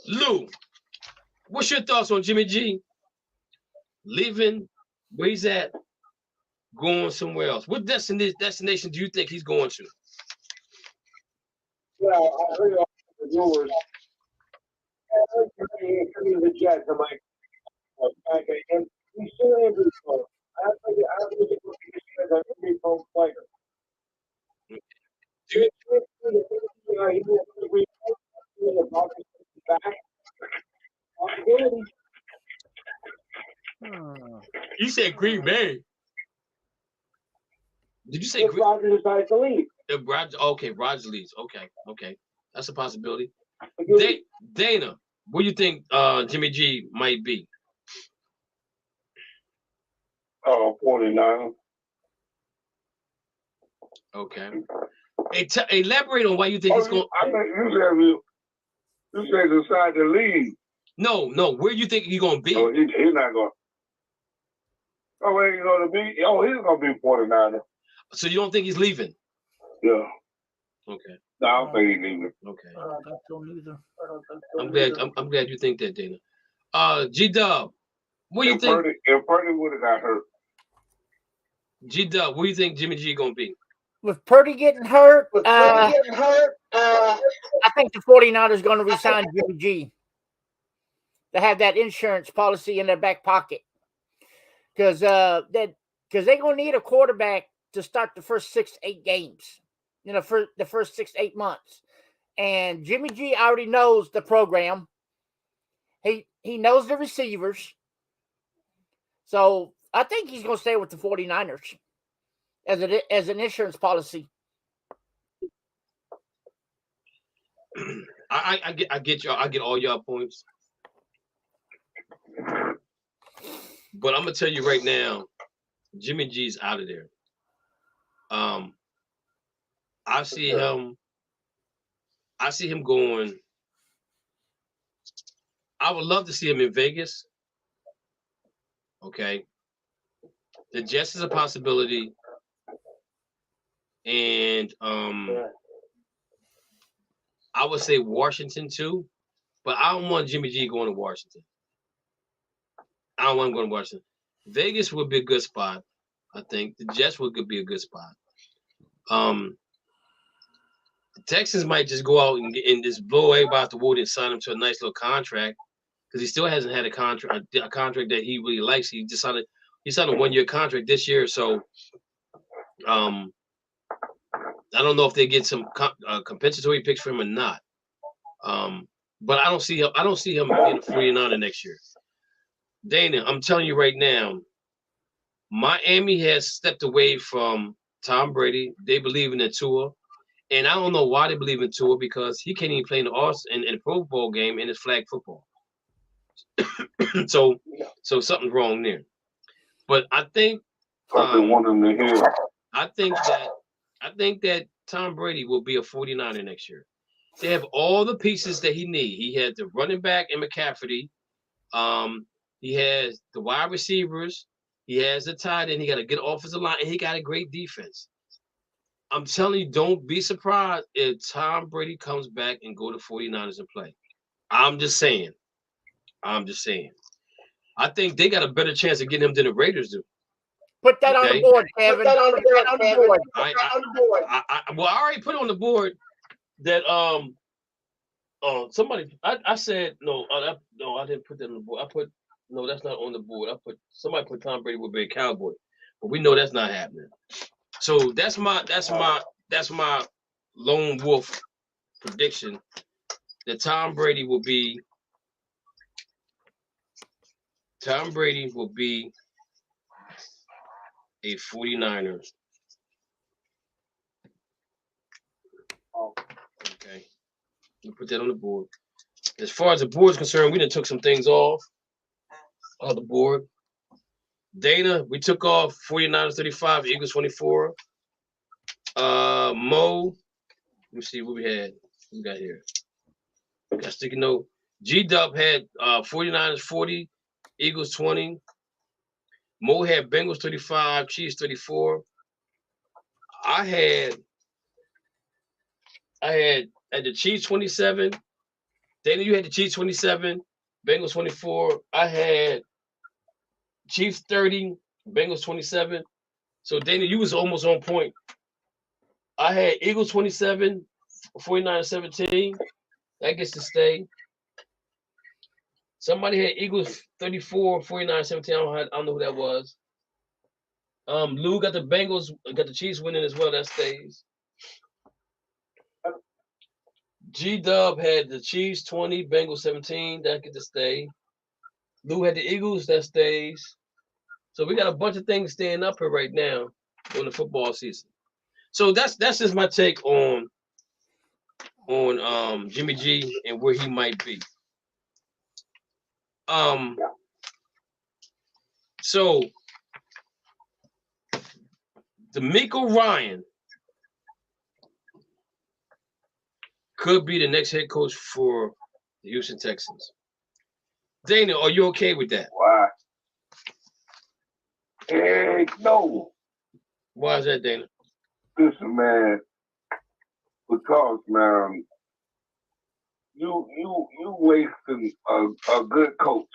Lou, what's your thoughts on Jimmy G leaving where he's at, going somewhere else? What destination do you think he's going to? Well, I heard all the rumors. The Jets. I'm like, okay, and he's still every player. I think he's an every player. You said Green Bay. Did you say Green Bay? Rodgers decides to leave. Okay, Rodgers leaves. Okay. That's a possibility. Dana, what do you think Jimmy G might be? 49. Okay. Hey, elaborate on why you think it's going. I think you said decide to leave. No. Where you think he's gonna be? No, he's not going. Oh, where he's going to be? Oh, he's going to be 49er. So you don't think he's leaving? Yeah. Okay. No, I don't think he's leaving. Okay. I don't think so neither. I'm glad you think that, Dana. G-Dub, what do you think? If Purdy would have got hurt. G-Dub, what do you think Jimmy G gonna be? With Purdy getting hurt, I think the 49ers going to resign Jimmy G. They have that insurance policy in their back pocket. Because they're going to need a quarterback to start the first 6 to 8 games, for the first 6 to 8 months. And Jimmy G already knows the program. He knows the receivers. So I think he's going to stay with the 49ers as an insurance policy. I get y'all. I get all y'all points. But I'm gonna tell you right now, Jimmy G's out of there. I see him going. I would love to see him in Vegas. Okay. The Jets is a possibility. And I would say Washington too, but I don't want Jimmy G going to Washington. I don't want him going to Washington. Vegas would be a good spot. I think the Jets would be a good spot. The Texans might just go out and just blow everybody out the water and sign him to a nice little contract because he still hasn't had a contract that he really likes. He signed a 1-year contract this year, so I don't know if they get some compensatory picks for him or not. But I don't see him being a 49er next year. Dana, I'm telling you right now, Miami has stepped away from Tom Brady. They believe in the Tua. And I don't know why they believe in Tua because he can't even play in the Pro Bowl game in his flag football. so something's wrong there. But I think I think that Tom Brady will be a 49er next year. They have all the pieces that he needs. He had the running back in McCaffrey. He has the wide receivers. He has the tight end. He got a good offensive line, and he got a great defense. I'm telling you, don't be surprised if Tom Brady comes back and go to 49ers and play. I'm just saying. I think they got a better chance of getting him than the Raiders do. Put that on the board, Kevin. Put that on the board. Well, I already put on the board that somebody I said no, I didn't put that on the board. No, that's not on the board. Somebody put Tom Brady would be a Cowboy, but we know that's not happening. So that's my lone wolf prediction that Tom Brady will be a 49er. Okay. We put that on the board. As far as the board is concerned, we done took some things off the board. Dana, we took off 49ers 35, Eagles 24. Mo, let me see what we had. What we got here? Got a sticky note. G-Dub had 49ers 40, Eagles 20. Mo had Bengals 35, Chiefs 34. I had the Chiefs 27. Dana, you had the Chiefs 27, Bengals 24. I had Chiefs 30, Bengals 27. So Dana, you was almost on point. I had Eagles 27, 49 17. That gets to stay. Somebody had Eagles 34, 49 17. I don't know who that was. Lou got the Bengals, got the Chiefs winning as well. That stays. G-Dub had the Chiefs 20, Bengals 17. That gets to stay. Lou had the Eagles. That stays. So we got a bunch of things staying up here right now during the football season. So that's just my take on Jimmy G and where he might be. So DeMeco Ryan could be the next head coach for the Houston Texans. Dana, are you okay with that? Why? Heck no. Why is that, Dana? Listen, man. Because, man, you wasting a good coach.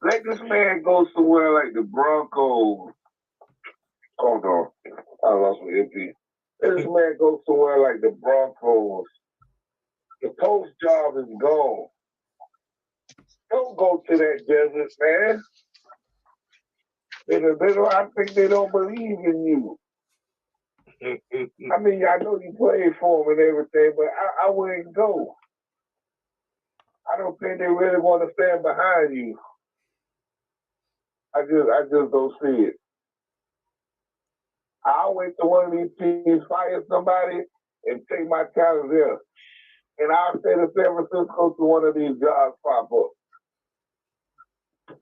Let this man go somewhere like the Broncos. Hold on. I lost my MP. Let this man go somewhere like the Broncos. The coach job is gone. Don't go to that desert, man. I think they don't believe in you. I mean, I know you played for them and everything, but I wouldn't go. I don't think they really want to stand behind you. I just don't see it. I'll wait till one of these teams fire somebody and take my talent there. And I'll say to San Francisco to one of these jobs pop up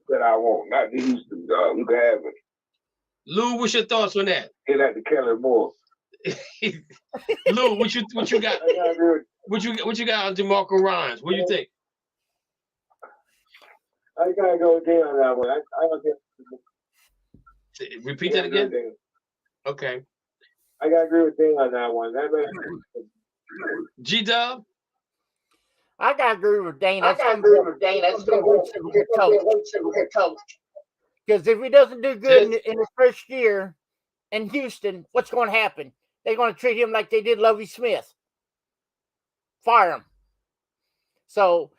that I want, not the Houston job. You can have it. Lou, what's your thoughts on that? Get at the Kellen Moore. Lou, what you got? What you got on DeMarco Ryans? What do you think? I gotta go with Dan on that one. I don't think. Repeat that again. Okay. I gotta agree with Dan on that one. G-Dub? I gotta agree with Dane. That's gonna be a good coach. Because if he doesn't do good in his first year in Houston, what's going to happen? They're going to treat him like they did Lovie Smith. Fire him. So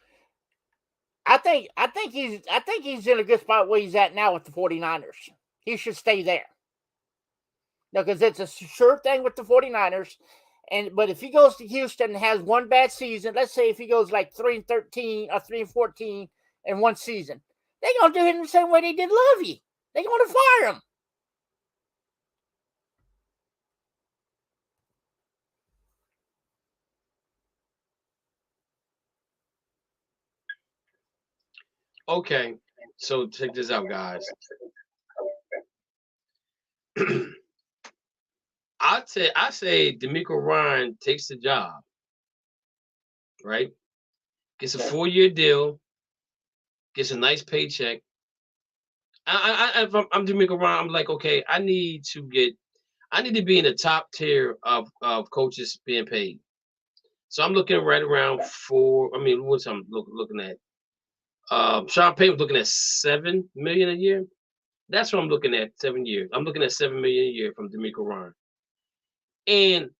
I think he's in a good spot where he's at now with the 49ers. He should stay there. No, because it's a sure thing with the 49ers. But if he goes to Houston and has one bad season, let's say if he goes like 3-13 or 3-14 in one season, they're going to do it the same way they did Lovey. They're going to fire him. Okay, so check this out, guys. I say DeMeco Ryan takes the job, right? Gets a 4-year deal, gets a nice paycheck. If I'm DeMeco Ryan, I'm like, okay, I need to be in the top tier of coaches being paid. So I'm looking right around what's I'm looking at? Sean Payton was looking at $7 million a year. That's what I'm looking at. 7 years. I'm looking at $7 million a year from DeMeco Ryan. And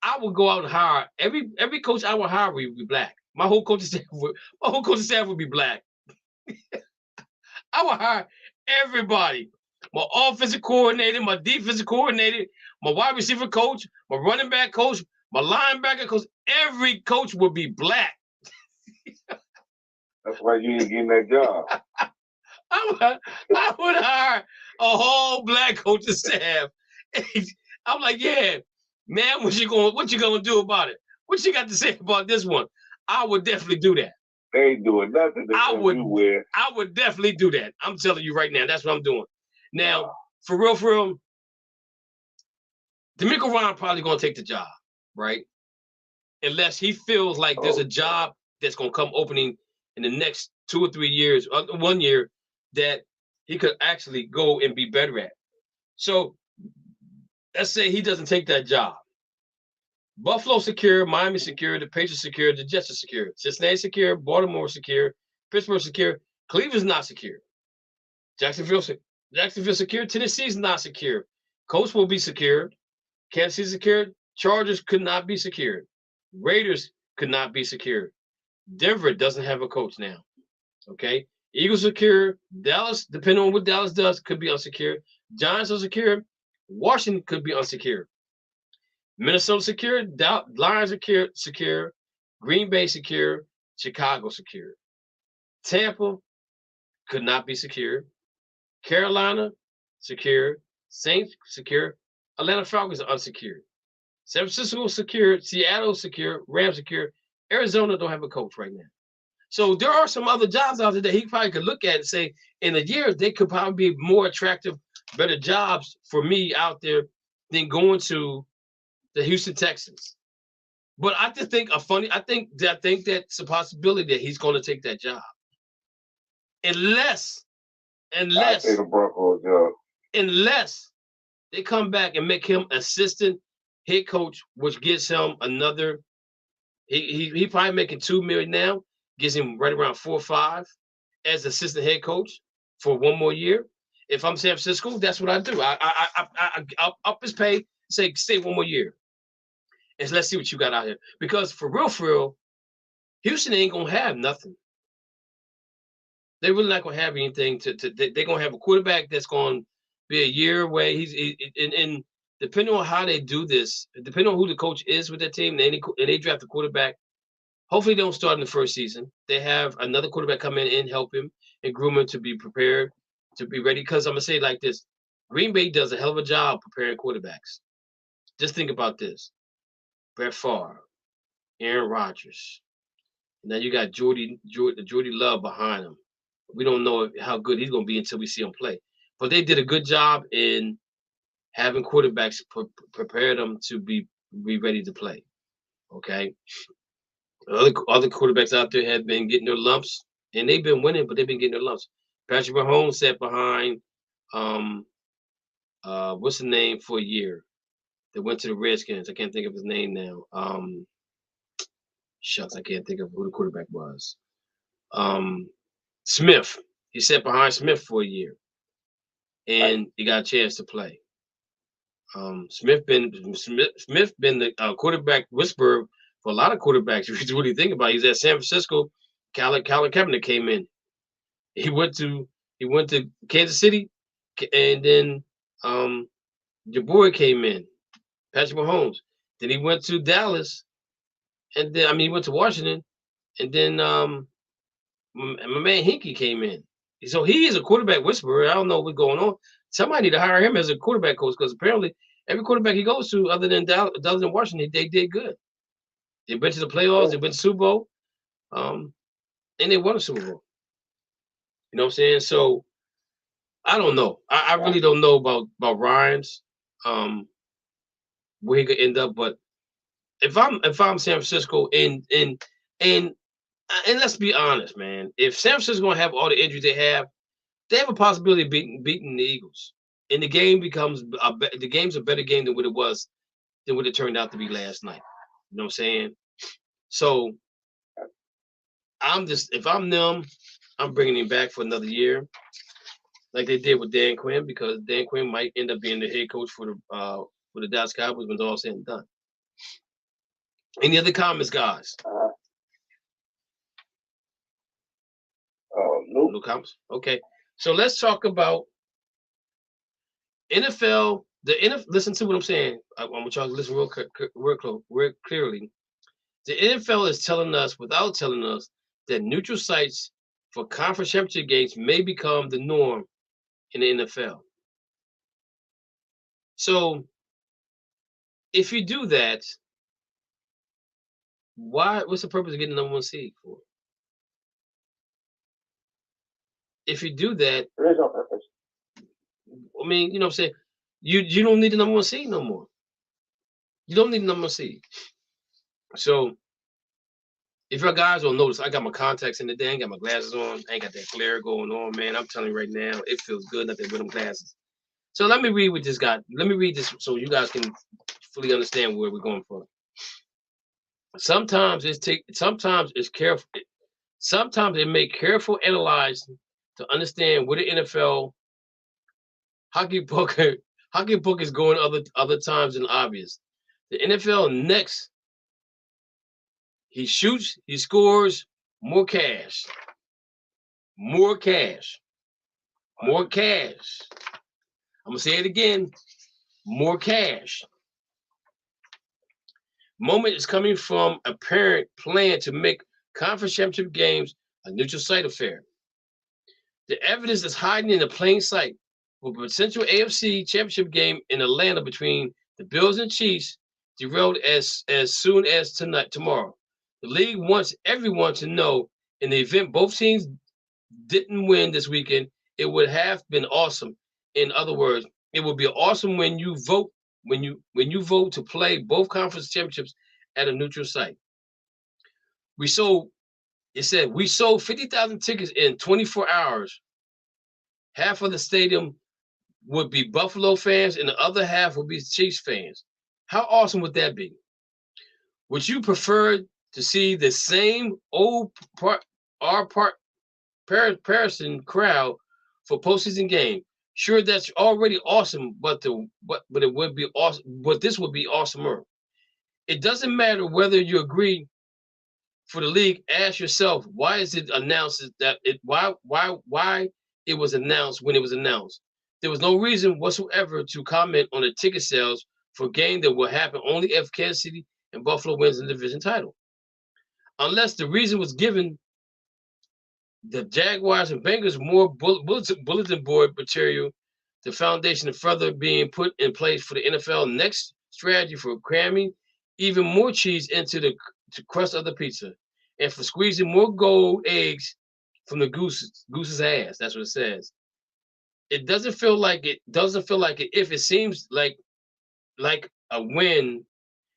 I would go out and hire every coach I would hire would be black. My whole coaching staff would be black. I would hire everybody. My offensive coordinator, my defensive coordinator, my wide receiver coach, my running back coach, my linebacker coach. Every coach would be black. That's why you ain't getting that job. I would hire a whole black coaching staff. I'm like, yeah, man, what you gonna do about it? What you got to say about this one? I would definitely do that. They ain't doing nothing. I would definitely do that. I'm telling you right now, that's what I'm doing. Now, for real, DeMeco Ryan probably gonna take the job, right? Unless he feels like there's a job that's gonna come opening in the next 2 or 3 years, 1 year, that he could actually go and be better at. So let's say he doesn't take that job. Buffalo secure, Miami secure, the Patriots secure, the Jets are secure, Cincinnati secure, Baltimore secure, Pittsburgh secure, Cleveland's not secure, Jacksonville secure, Tennessee's not secure, Colts will be secure, Kansas City secure, Chargers could not be secured, Raiders could not be secured, Denver doesn't have a coach now. Okay, Eagles secure, Dallas, depending on what Dallas does, could be unsecure, Giants are secure, Washington could be unsecure. Minnesota secure, Lions secure, Green Bay secure, Chicago secure. Tampa could not be secure. Carolina secure, Saints secure, Atlanta Falcons are unsecured. San Francisco secure, Seattle secure, Rams secure. Arizona don't have a coach right now. So there are some other jobs out there that he probably could look at and say, in a year, they could probably be more attractive, better jobs for me out there than going to the Houston Texans. But I just think I think that's a possibility that he's going to take that job. Unless I say the Broncos job. Unless they come back and make him assistant head coach, which gives him another. He probably making $2 million now, gives him right around 4 or 5 as assistant head coach for 1 more year. If I'm San Francisco, that's what I do. I'll up his pay, say stay 1 more year, and let's see what you got out here. Because for real, Houston ain't gonna have nothing. They're really not gonna have anything. They're gonna have a quarterback that's gonna be a year away. And depending on how they do this, depending on who the coach is with that team, and they draft a quarterback. Hopefully, they don't start in the first season. They have another quarterback come in and help him and groom him to be prepared, to be ready. Because I'm gonna say it like this: Green Bay does a hell of a job preparing quarterbacks. Just think about this: Brett Favre, Aaron Rodgers. Now you got Jordy Love behind him. We don't know how good he's gonna be until we see him play. But they did a good job in having quarterbacks prepare them to be ready to play. Okay. Other quarterbacks out there have been getting their lumps, and they've been winning, but they've been getting their lumps. Patrick Mahomes sat behind what's the name for a year that went to the Redskins. I can't think of his name now. Shucks, I can't think of who the quarterback was. Smith. He sat behind Smith for a year, and he got a chance to play. Smith been the quarterback whisperer for a lot of quarterbacks. If you really think about it, he's at San Francisco. Colin Kaepernick came in. He went to Kansas City, and then your boy came in, Patrick Mahomes. Then he went to Dallas, and then he went to Washington, and then my man Hinkie came in. So he is a quarterback whisperer. I don't know what's going on. Somebody need to hire him as a quarterback coach, because apparently every quarterback he goes to, other than Washington, they did good. They went to the playoffs. They went to Super Bowl, and they won a Super Bowl. You know what I'm saying? So I don't know. I really don't know about Ryans, where he could end up. But if I'm San Francisco, and let's be honest, man, if San Francisco gonna have all the injuries they have a possibility of beating the Eagles, and the game becomes the game's a better game than what it turned out to be last night. You know what I'm saying? So if I'm them, I'm bringing him back for another year, like they did with Dan Quinn, because Dan Quinn might end up being the head coach for the Dallas Cowboys when it's all said and done. Any other comments, guys? Nope. No comments. Okay, so let's talk about NFL. Listen to what I'm saying. I want y'all to listen real clearly. The NFL is telling us, without telling us, that neutral sites for conference championship games may become the norm in the NFL. So, if you do that, what's the purpose of getting the number 1 seed for? If you do that, There is no purpose. I mean, you know what I'm saying? You don't need the number 1 seed no more. You don't need the number 1 seed. So, if your guys don't notice, I got my contacts in the day. I ain't got my glasses on. I ain't got that glare going on, man. I'm telling you right now, it feels good nothing with them glasses. So let me read what this guy. Let me read this so you guys can fully understand where we're going from. Sometimes it's careful. Sometimes they make careful analyzing to understand where the NFL hockey book is going other times than obvious. The NFL next, he shoots, he scores, more cash. More cash. More cash. I'm going to say it again. More cash. Moment is coming from a parent plan to make conference championship games a neutral site affair. The evidence is hiding in the plain sight for a potential AFC championship game in Atlanta between the Bills and Chiefs derailed as soon as tomorrow. The league wants everyone to know in the event both teams didn't win this weekend, it would have been awesome. In other words, it would be awesome when you vote when you vote to play both conference championships at a neutral site. We sold 50,000 tickets in 24 hours. Half of the stadium would be Buffalo fans and the other half would be Chiefs fans. How awesome would that be? Would you prefer to see the same old Patterson crowd for postseason game? Sure, that's already awesome, but it would be awesome. But this would be awesomer. It doesn't matter whether you agree for the league. Ask yourself, why is it announced that it? Why it was announced when it was announced? There was no reason whatsoever to comment on the ticket sales for a game that will happen only if Kansas City and Buffalo wins the division title, unless the reason was given. The Jaguars and Bengals more bulletin board material, the foundation of further being put in place for the NFL next strategy for cramming even more cheese into the crust of the pizza, and for squeezing more gold eggs from the goose's ass. That's what it says. It doesn't feel like it. If it seems like a win,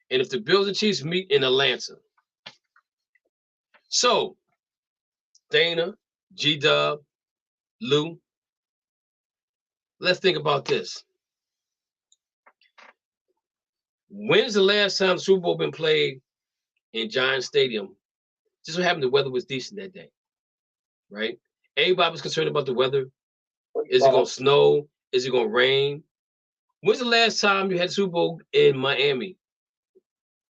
and if the Bills and Chiefs meet in Atlanta. So, Dana, G-Dub, Lou, let's think about this. When's the last time the Super Bowl been played in Giants Stadium? Just so happened the weather was decent that day, right? Everybody was concerned about the weather. Is it going to snow? Is it going to rain? When's the last time you had the Super Bowl in Miami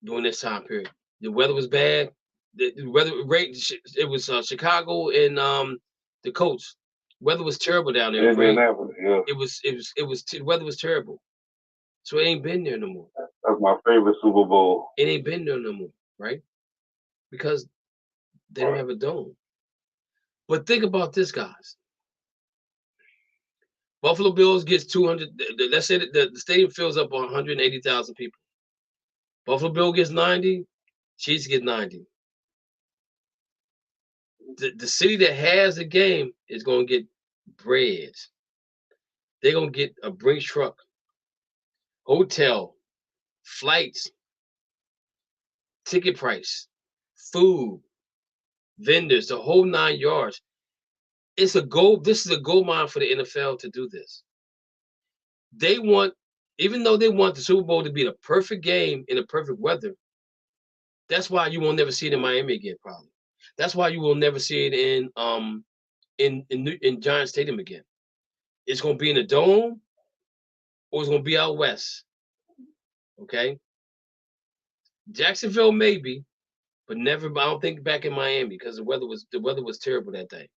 during this time period? The weather was bad. The weather, it was Chicago and the Colts. Weather was terrible down there. Yeah. The weather was terrible. So it ain't been there no more. That's my favorite Super Bowl. It ain't been there no more, right? Because they don't have a dome. But think about this, guys. Buffalo Bills gets 200. Let's say that the stadium fills up on 180,000 people. Buffalo Bill gets 90. Chiefs get 90. The city that has the game is going to get bread. They're going to get a Brinks truck, hotel, flights, ticket price, food, vendors, the whole 9 yards. This is a gold mine for the NFL to do this. Even though they want the Super Bowl to be the perfect game in the perfect weather, that's why you won't never see it in Miami again, probably. That's why you will never see it in Giants Stadium again. It's going to be in the dome, or it's going to be out west. Okay, Jacksonville maybe, but never. I don't think back in Miami because the weather was terrible that day.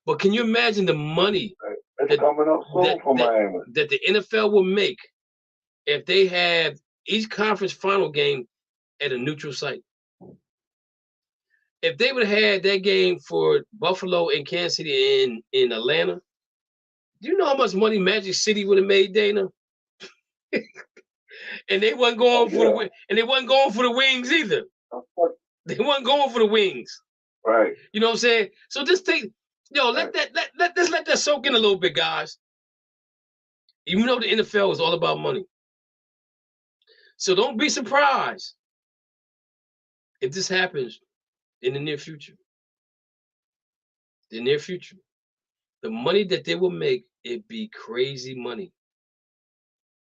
But can you imagine the money coming up soon for Miami that the NFL will make if they have each conference final game at a neutral site? If they would have had that game for Buffalo and Kansas City in Atlanta, do you know how much money Magic City would have made, Dana? And they wasn't going for the wings either. They wasn't going for the wings. Right. You know what I'm saying? So just think, let's let that soak in a little bit, guys. Even though the NFL is all about money. So don't be surprised if this happens in the near future. The near future. The money that they will make, it'd be crazy money.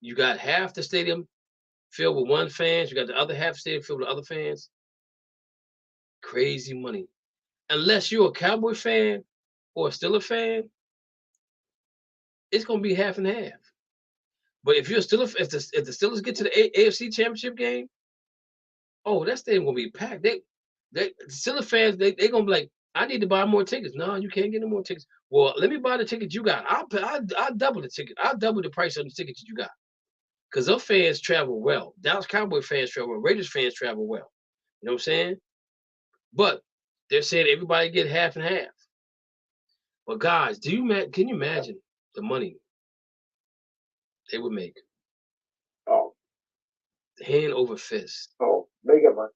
You got half the stadium filled with one fans. You got the other half stadium filled with other fans. Crazy money. Unless you're a Cowboy fan or a Steelers fan, it's gonna be half and half. But if you're still if the Steelers get to the AFC Championship game, oh, that stadium gonna be packed. The Steelers fans, they gonna be like, I need to buy more tickets. No, you can't get no more tickets. Well, let me buy the tickets you got. I'll double the ticket. I'll double the price of the tickets you got. Because those fans travel well. Dallas Cowboy fans travel well. Raiders fans travel well. You know what I'm saying? But they're saying everybody get half and half. But guys, can you imagine the money they would make? Oh. Hand over fist. Oh, they get money.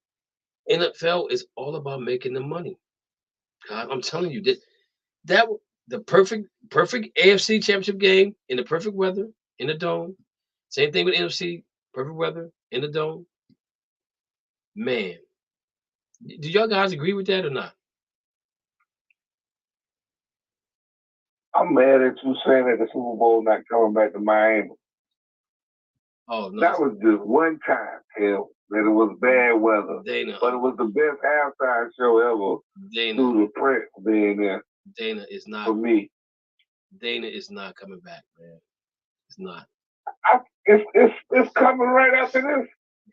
NFL is all about making the money. God, I'm telling you, that the perfect AFC Championship game in the perfect weather in the dome. Same thing with NFC perfect weather in the dome. Man, do y'all guys agree with that or not? I'm mad at you saying that the Super Bowl not coming back to Miami. Oh no, That was just one time, hell, that it was bad weather. Dana, But it was the best halftime show ever Dana, through the press being there Dana is not. for me. Dana is not coming back, man. It's not. It's coming right after this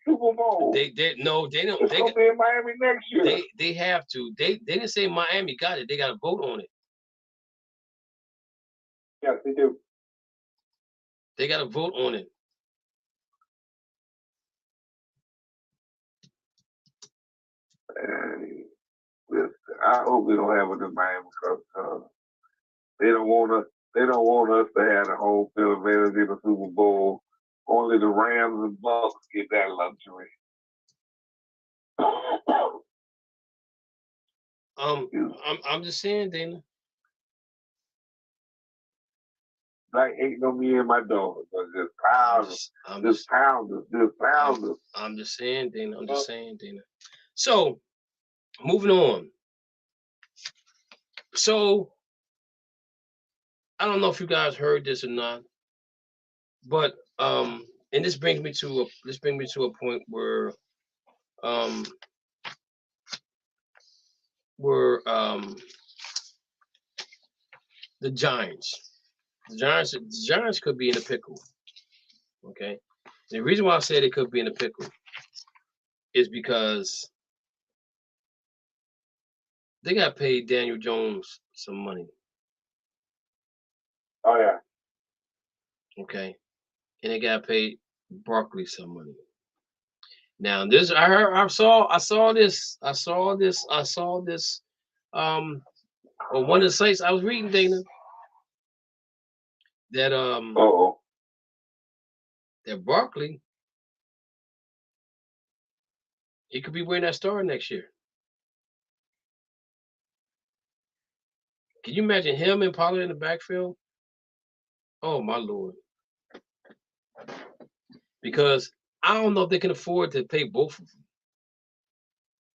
Super Bowl. They no, they don't. It's They gonna be in Miami next year. they have to. They didn't say Miami got it. They got to vote on it. Yes, they do. They got to vote on it. And listen, I hope they don't have it in Miami because they don't want us. They don't want us to have the home field advantage in the Super Bowl. Only the Rams and Bucks get that luxury. I'm just saying, Dana. Like hating on me and my daughter, but just pounders. I'm just saying, Dana. I'm just saying, Dana. So, moving on. So, I don't know if you guys heard this or not, but and this brings me to a point where the Giants could be in a pickle. Okay, and the reason why I said it could be in a pickle is because they got paid Daniel Jones some money. Oh yeah. Okay, and they got paid Barkley some money. Now this I saw this on one of the sites I was reading, Dana, that that Barkley, he could be wearing that star next year. Can you imagine him and Pollard in the backfield? Oh my Lord. Because I don't know if they can afford to pay both of them.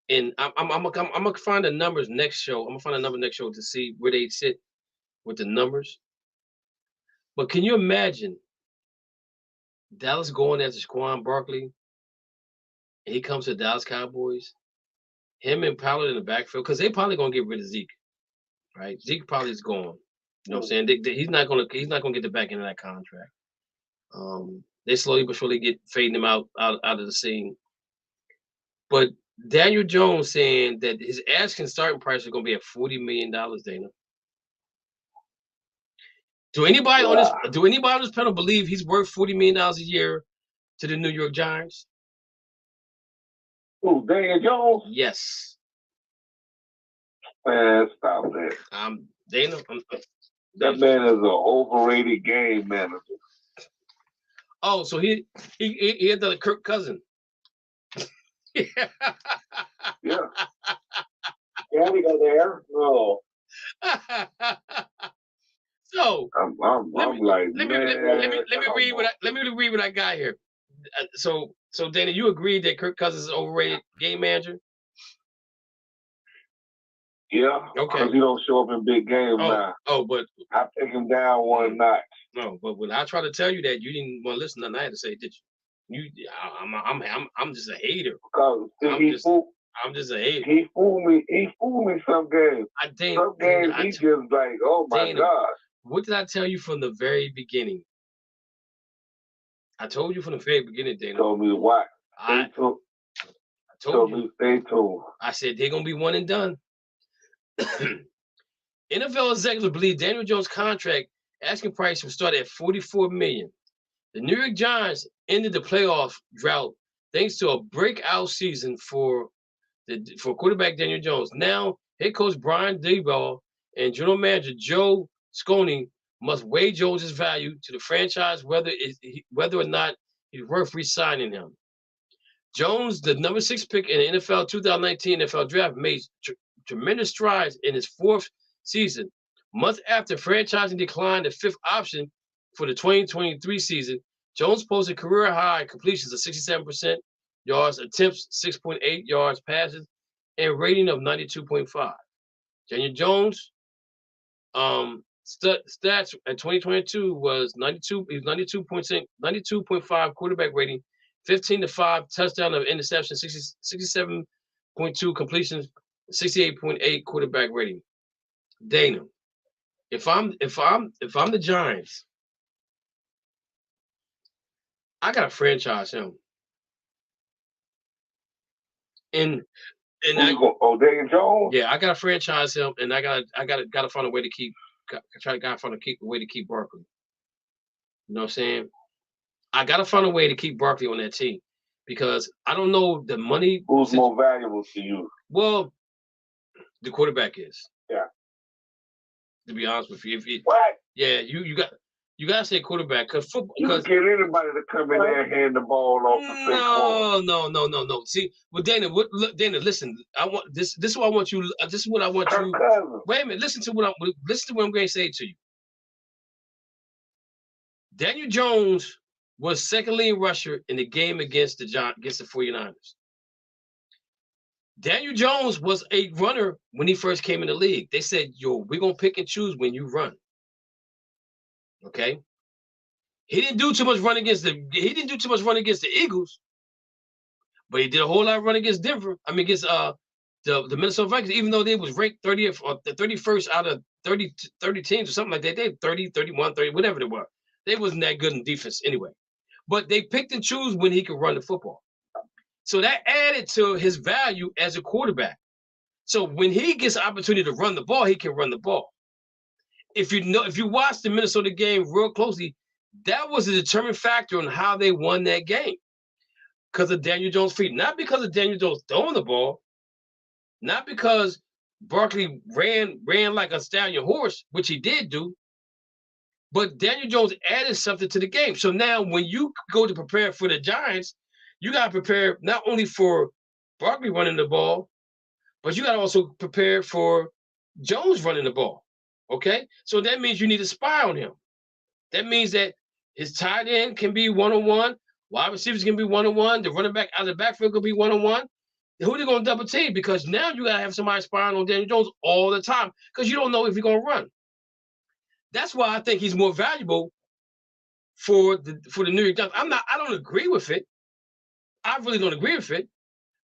And I'm gonna find the numbers next show. I'm gonna find a number next show to see where they sit with the numbers. But can you imagine Dallas going after Saquon Barkley, and he comes to the Dallas Cowboys, him and Pollard in the backfield, because they probably gonna get rid of Zeke, right? Zeke probably is gone. You know what I'm saying? He's not gonna get the back end of that contract. They slowly but surely get fading him out of the scene. But Daniel Jones saying that his asking starting price is gonna be at $40 million, Dana. Do anybody on this panel believe he's worth $40 million a year to the New York Giants? Who, Daniel Jones? Yes. Man, stop that. Dana. That man is an overrated game manager. Oh, so he had the Kirk Cousin. Yeah, we go there. Oh. So let me read what I got here. So Dana, you agree that Kirk Cousins is an overrated game manager? Yeah. Okay. Because he don't show up in big games now. Oh, but I take him down one notch. No, but when I try to tell you that, you didn't want to listen to nothing I had to say, did you? I'm just a hater. Because I'm just a hater. He fooled me. He fooled me some games. Some games he just like, oh my God. What did I tell you from the very beginning? I told you from the very beginning, Dana. Told me to watch. I told you. Stay tuned. I said they're gonna be one and done. NFL executives believe Daniel Jones' contract asking price will start at $44 million. The New York Giants ended the playoff drought thanks to a breakout season for quarterback Daniel Jones. Now, head coach Brian Daboll and general manager Joe Sconey must weigh Jones' value to the franchise whether or not he's worth re-signing him. Jones, the number 6 pick in the NFL 2019 NFL draft, made tremendous strides in his 4th season. Months after franchising declined the 5th option for the 2023 season, Jones posted career high completions of 67%, yards, attempts 6.8 yards, passes, and rating of 92.5. Daniel Jones stats at 2022 was 92. He was 92.5 quarterback rating, 15-5 touchdown of interception, 67.2 completions, 68.8 quarterback rating. Dana, if I'm the Giants, I gotta franchise him. And Daniel Jones? Yeah, I gotta franchise him, and I gotta find a way to keep Barkley. You know what I'm saying? I gotta find a way to keep Barkley on that team because I don't know the money. Who's more valuable to you? Well, the quarterback is. Yeah. To be honest with you, what? Yeah, you gotta say quarterback because football. You can get anybody to come in there and hand the ball off the No. See, well, Dana, Dana, listen. I want this. This is what I want you. This is what I want you. Wait a minute. Listen to what I'm going to say to you. Daniel Jones was second leading rusher in the game against the 49ers. Daniel Jones was a runner when he first came in the league. They said, "Yo, we're gonna pick and choose when you run." Okay. He didn't do too much run against the Eagles, but he did a whole lot of run against Denver. I mean, against the Minnesota Vikings, even though they was ranked 30th or the 31st out of 30 teams or something like that. They 30, 31, 30, whatever they were. They wasn't that good in defense anyway. But they picked and choose when he could run the football. So that added to his value as a quarterback. So when he gets an opportunity to run the ball, he can run the ball. If you watch the Minnesota game real closely, that was a determined factor on how they won that game. Because of Daniel Jones' feet. Not because of Daniel Jones throwing the ball, not because Barkley ran like a stallion horse, which he did do, but Daniel Jones added something to the game. So now when you go to prepare for the Giants, you got to prepare not only for Barkley running the ball, but you got to also prepare for Jones running the ball. Okay? So that means you need to spy on him. That means that his tight end can be one-on-one, wide receivers can be one-on-one, the running back out of the backfield can be one-on-one. Who are they going to double team? Because now you got to have somebody spying on Daniel Jones all the time because you don't know if he's going to run. That's why I think he's more valuable for the New York Giants. I don't agree with it. I really don't agree with it.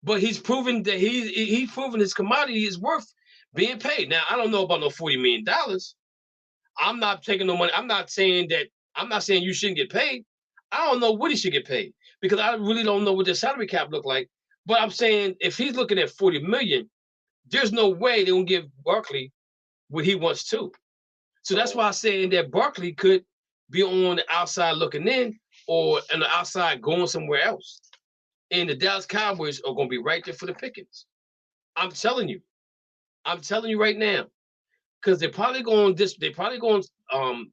But he's proven that he's proven his commodity is worth being paid. Now, I don't know about no $40 million. I'm not taking no money. I'm not saying you shouldn't get paid. I don't know what he should get paid because I really don't know what the salary cap look like. But I'm saying if he's looking at $40 million, there's no way they're gonna give Barkley what he wants to. So that's why I'm saying that Barkley could be on the outside looking in or on the outside going somewhere else. And the Dallas Cowboys are gonna be right there for the pickings. I'm telling you right now. Because they're probably going to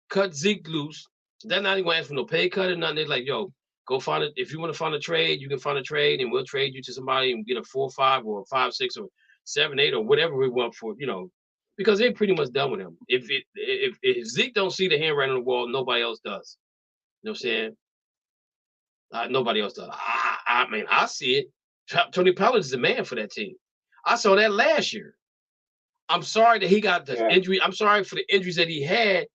cut Zeke loose. They're not even going to ask for no pay cut or nothing. They're like, yo, go find it. If you want to find a trade, you can find a trade, and we'll trade you to somebody and get a 4-5 or a 5-6 or 7-8 or whatever we want for, because they're pretty much done with him. If Zeke don't see the handwriting on the wall, nobody else does. You know what I'm saying? Nobody else does. I mean, I see it. Tony Pollard is the man for that team. I saw that last year. I'm sorry that he got the injury. I'm sorry for the injuries that he had,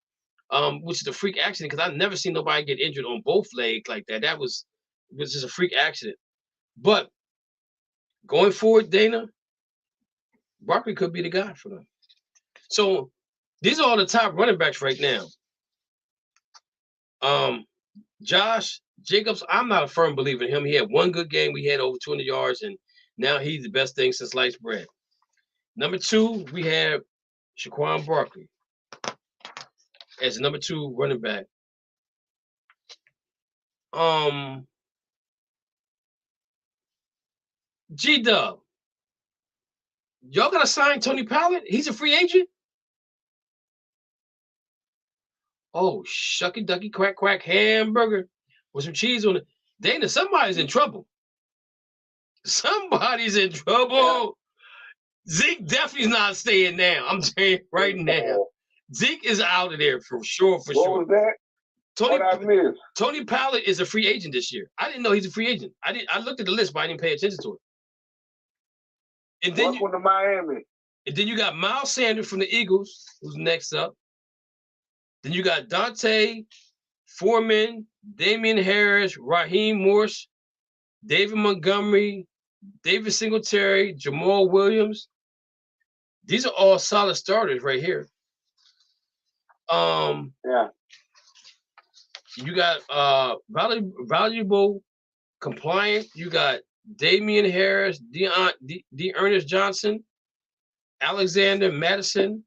which is a freak accident because I've never seen nobody get injured on both legs like that. It was just a freak accident. But going forward, Dana, Barkley could be the guy for them. So these are all the top running backs right now. Josh Jacobs, I'm not a firm believer in him. He had one good game. We had over 200 yards, and now he's the best thing since sliced bread. Number 2, we have Saquon Barkley as number 2 running back. G-Dub, y'all got to sign Tony Pollard? He's a free agent? Oh, shucky ducky quack quack hamburger with some cheese on it. Dana, somebody's in trouble. Somebody's in trouble. Zeke definitely is not staying now. I'm saying right now. Zeke is out of there for sure. What was that? What I missed? Tony Pollard is a free agent this year. I didn't know he's a free agent. I looked at the list, but I didn't pay attention to it. And then Welcome to Miami. And then you got Miles Sanders from the Eagles, who's next up. Then you got Dante Foreman, Damian Harris, Raheem Morse, David Montgomery, David Singletary, Jamal Williams. These are all solid starters right here. Yeah. You got valuable, compliant. You got Damian Harris, Ernest Johnson, Alexander Madison,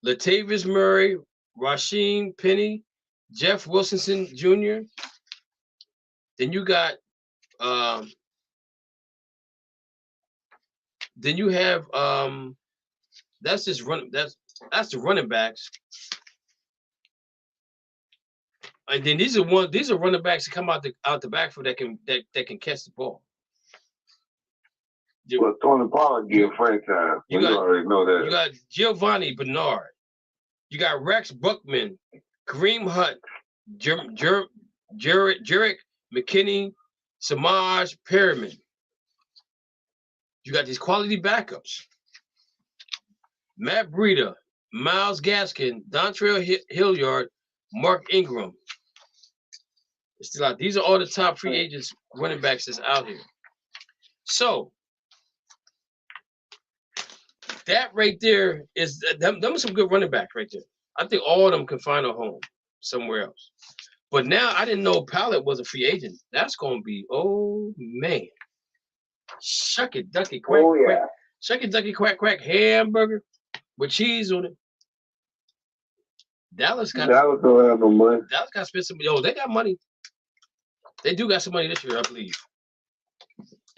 Latavius Murray, Rasheem Penny, Jeff Wilson Jr. Then you got then you have that's just that's the running backs. And then these are running backs that come out the backfield that can catch the ball. Well, Tony Pollard give franchise. You already know that. You got Giovanni Bernard. You got Rex Buckman, Kareem Hunt, Jarek McKinney, Samaj Perriman. You got these quality backups. Matt Breida, Myles Gaskin, Dontrell Hilliard, Mark Ingram. Still out. These are all the top free agents, running backs that's out here. So that right there is them are some good running backs right there. I think all of them can find a home somewhere else. But now I didn't know Pollard was a free agent. That's gonna be, oh man. Shuck it, ducky, quack, quack. Shuck it, ducky, quack, quack, hamburger with cheese on it. Dallas don't have no money. Dallas got to spend some. They got money. They do got some money this year, I believe.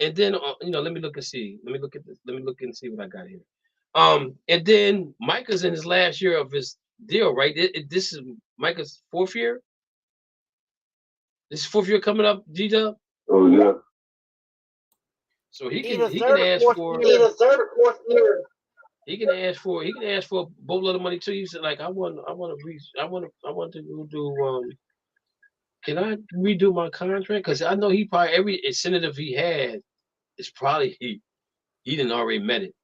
And then let me look and see. Let me look and see what I got here. And then Micah's in his last year of his deal, right? This is Micah's fourth year. This is fourth year coming up, G-Dub. Oh yeah. So he can ask for either third or fourth year. He can ask for a boatload of money too. He said, like, I want to do can I redo my contract? Because I know he probably every incentive he had is probably he didn't already met it.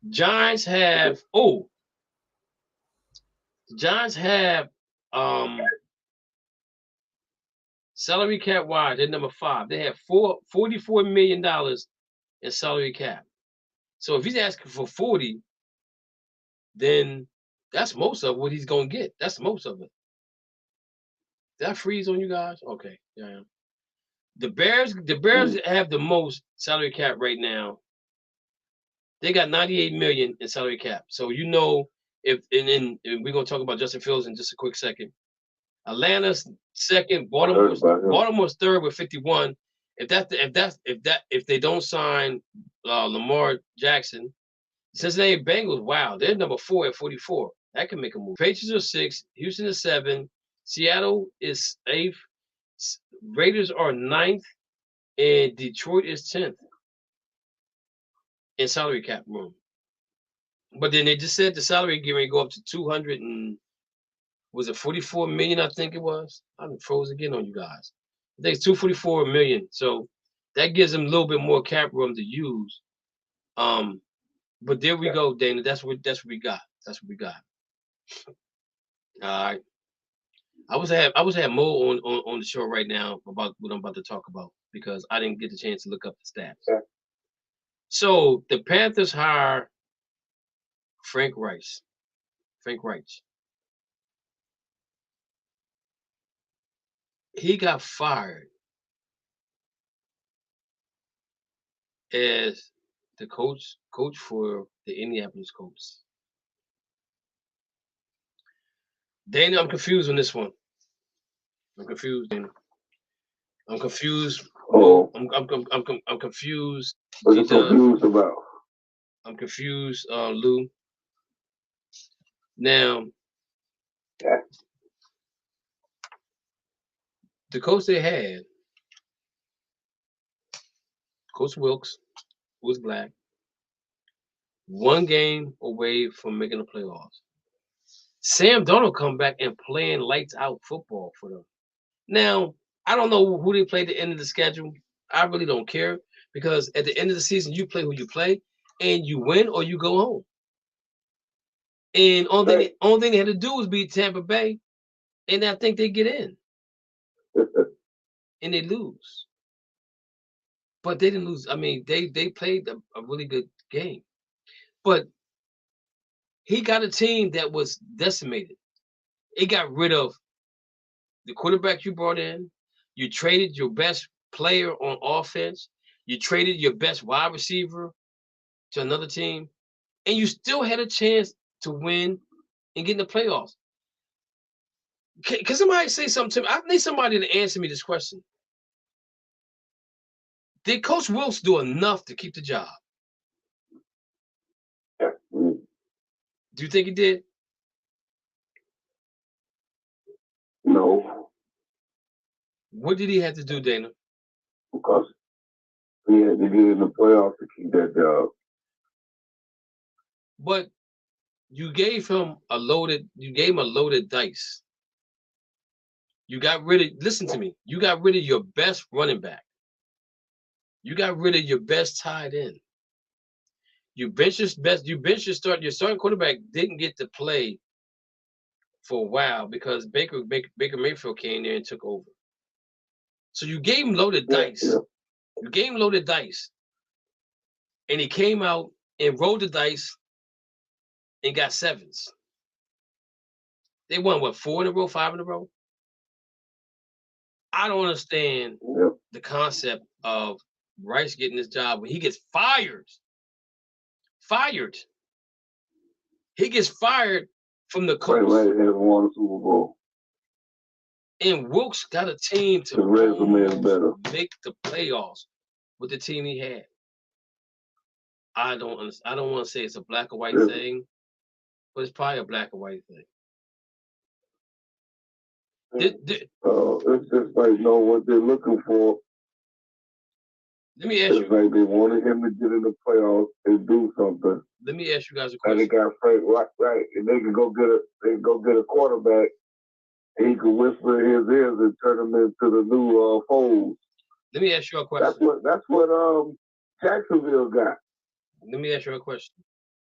Giants have salary cap wise, they're number 5. They have $44 million in salary cap. So if he's asking for 40, then that's most of what he's gonna get. That's most of it. Did I freeze on you guys? Okay, yeah. The Bears have the most salary cap right now. They got $98 million in salary cap. So if we're gonna talk about Justin Fields in just a quick second. Atlanta's second, Baltimore's third with 51. If they don't sign Lamar Jackson, Cincinnati Bengals, wow, they're number 4 at 44. That can make a move. Patriots are 6, Houston is 7, Seattle is 8th, Raiders are 9th, and Detroit is 10th in salary cap room. But then they just said the salary going to go up to 200 and was it 44 million? I think it was. I froze again on you guys. I think it's 244 million. So that gives them a little bit more cap room to use. But there we go, Dana. That's what we got. That's what we got. All right. I was have Mo on the show right now about what I'm about to talk about because I didn't get the chance to look up the stats. Yeah. So the Panthers hire Frank Reich. He got fired as the coach for the Indianapolis Colts. Dana, I'm confused on this one. I'm confused, Dana. I'm confused. Oh, I'm confused. What are you confused about? I'm confused, Lou. Now, the coach they had, Coach Wilkes, who was black, 1 game away from making the playoffs. Sam Darnold come back and playing lights out football for them. Now, I don't know who they play at the end of the schedule. I really don't care because at the end of the season, you play who you play, and you win or you go home. And only thing they had to do was beat Tampa Bay, and I think they get in, and they lose. But they didn't lose. I mean, they played a really good game, but he got a team that was decimated. It got rid of the quarterback you brought in. You traded your best player on offense. You traded your best wide receiver to another team, and you still had a chance to win and get in the playoffs. Can somebody say something to me? I need somebody to answer me this question. Did Coach Wilkes do enough to keep the job? Do you think he did? No. What did he have to do, Dana? Because he had to get in the playoffs to keep that job. But you gave him a loaded dice. You got rid of, listen to me, you got rid of your best running back. You got rid of your best tight end. You bench your starting quarterback didn't get to play for a while because Baker Mayfield came there and took over. So you gave him loaded dice. Yeah. You gave him loaded dice. And he came out and rolled the dice and got sevens. They won, what, 4 in a row, 5 in a row? I don't understand the concept of Rice getting this job when he gets fired. Fired. He gets fired from the coach. Right, hasn't won a Super Bowl. And Wilkes got a team to make the playoffs with the team he had. I don't want to say it's a black or white thing, but it's probably a black or white thing. It's just like know what they're looking for. Let me ask you. It's like they wanted him to get in the playoffs and do something. Let me ask you guys a question. And they got Frank right, and they can go get a quarterback, and he can whisper in his ears and turn him into the new Foles. Let me ask you a question. That's what Jacksonville got. Let me ask you a question.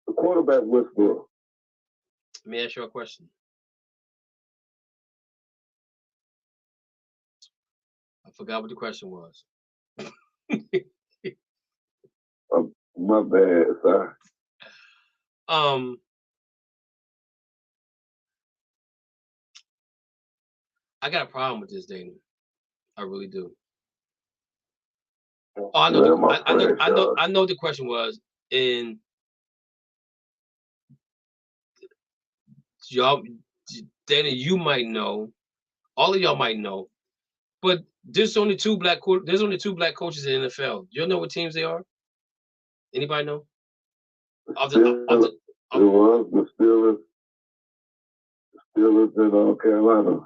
The quarterback whisperer. Let me ask you a question. I forgot what the question was. My bad, sorry. I got a problem with this, Dana. I really do. Oh, I know the question was, and y'all, Dana, you might know, all of y'all might know, but there's only two black coaches in the NFL. You know what teams they are? Anybody know? The Steelers in Carolina.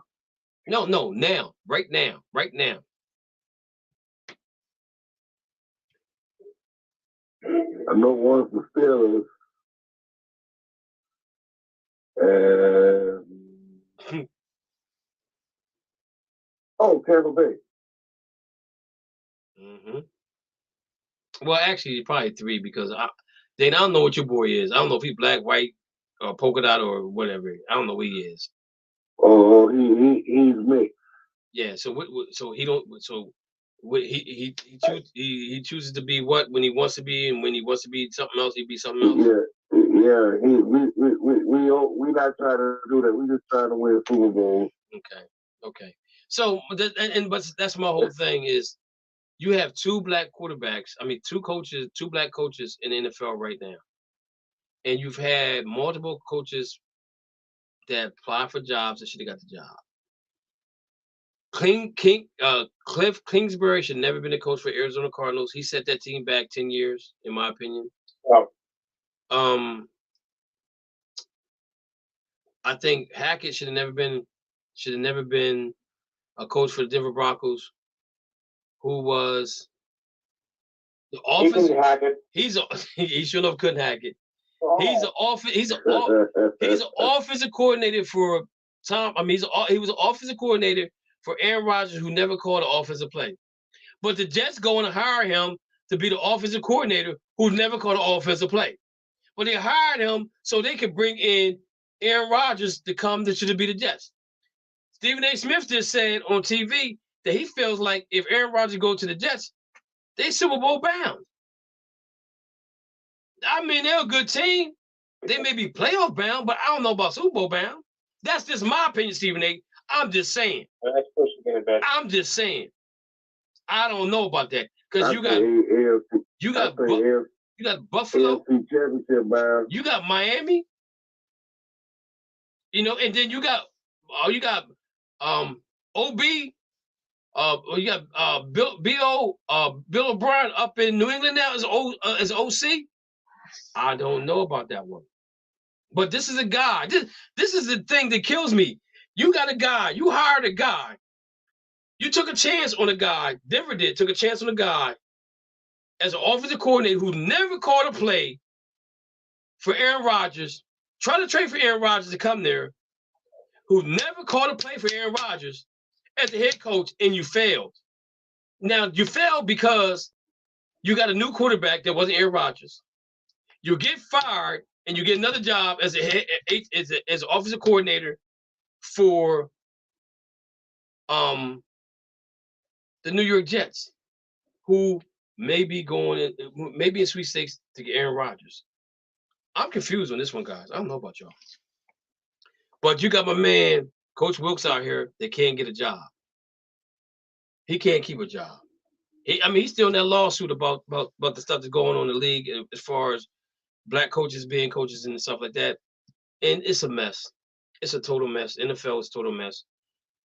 No, now, right now. I know one's the Steelers. And Tampa Bay. Mm-hmm. Well, actually, probably 3 because Dana, I don't know what your boy is. I don't know if he's black, white, or polka dot or whatever. I don't know what he is. Oh, he's mixed. Yeah. So he don't. So what he chooses to be what when he wants to be, and when he wants to be something else, he be something else. Yeah. We not trying to do that. We just trying to win Super Bowl. Okay. So but that's my whole thing is you have 2 black quarterbacks. I mean, 2 black coaches in the NFL right now, and you've had multiple coaches that apply for jobs that should have got the job. Cliff Kingsbury should never been a coach for Arizona Cardinals. He set that team back 10 years, in my opinion. I think Hackett should have never been a coach for the Denver Broncos, who was the offense. He couldn't hack it. He sure enough couldn't hack it. The He's an offensive coordinator for Tom. I mean, he was an offensive coordinator for Aaron Rodgers, who never called an offensive play. But the Jets going to hire him to be the offensive coordinator who never called an offensive play. But they hired him so they could bring in Aaron Rodgers to come to be the Jets. Stephen A. Smith just said on TV that he feels like if Aaron Rodgers goes to the Jets, they Super Bowl bound. I mean, they're a good team. They may be playoff bound, but I don't know about Super Bowl bound. That's just my opinion, Stephen A. I'm just saying. I'm just saying. I don't know about that because you got Buffalo, you got Miami, you know, and then you got OB, you got Bill O'Brien up in New England now as OC. I don't know about that one, but this is a guy. This is the thing that kills me. You got a guy. You hired a guy. You took a chance on a guy. Denver took a chance on a guy as an offensive coordinator who never called a play for Aaron Rodgers. Try to trade for Aaron Rodgers to come there, who never called a play for Aaron Rodgers as the head coach, and you failed. Now, you failed because you got a new quarterback that wasn't Aaron Rodgers. You get fired, and you get another job as an offensive coordinator for the New York Jets, who may be in Sweet Stakes to get Aaron Rodgers. I'm confused on this one, guys. I don't know about y'all. But you got my man, Coach Wilks, out here that can't get a job. He can't keep a job. He's still in that lawsuit about the stuff that's going on in the league as far as black coaches being coaches and stuff like that. And it's a mess. It's a total mess. NFL is a total mess.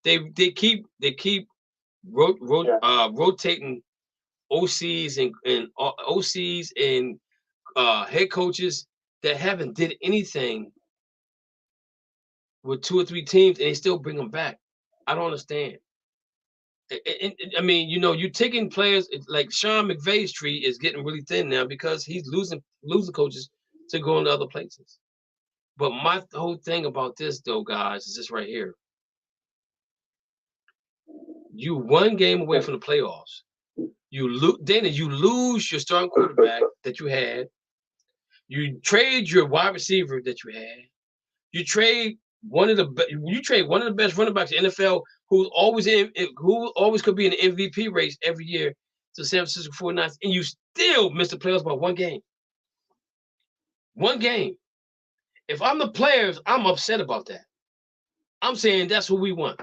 They keep rotating OCs and head coaches that haven't did anything with 2 or 3 teams, and they still bring them back. I don't understand. I mean, you know, you're taking players like Sean McVay's tree is getting really thin now because he's losing coaches to go into other places. But my whole thing about this, though, guys, is this right here. You one game away from the playoffs. Dana, you lose your starting quarterback that you had. You trade your wide receiver that you had. You trade one of the best running backs in the NFL who always could be in the MVP race every year to San Francisco 49ers, and you still miss the playoffs by one game. One game. If I'm the players, I'm upset about that. I'm saying that's what we want.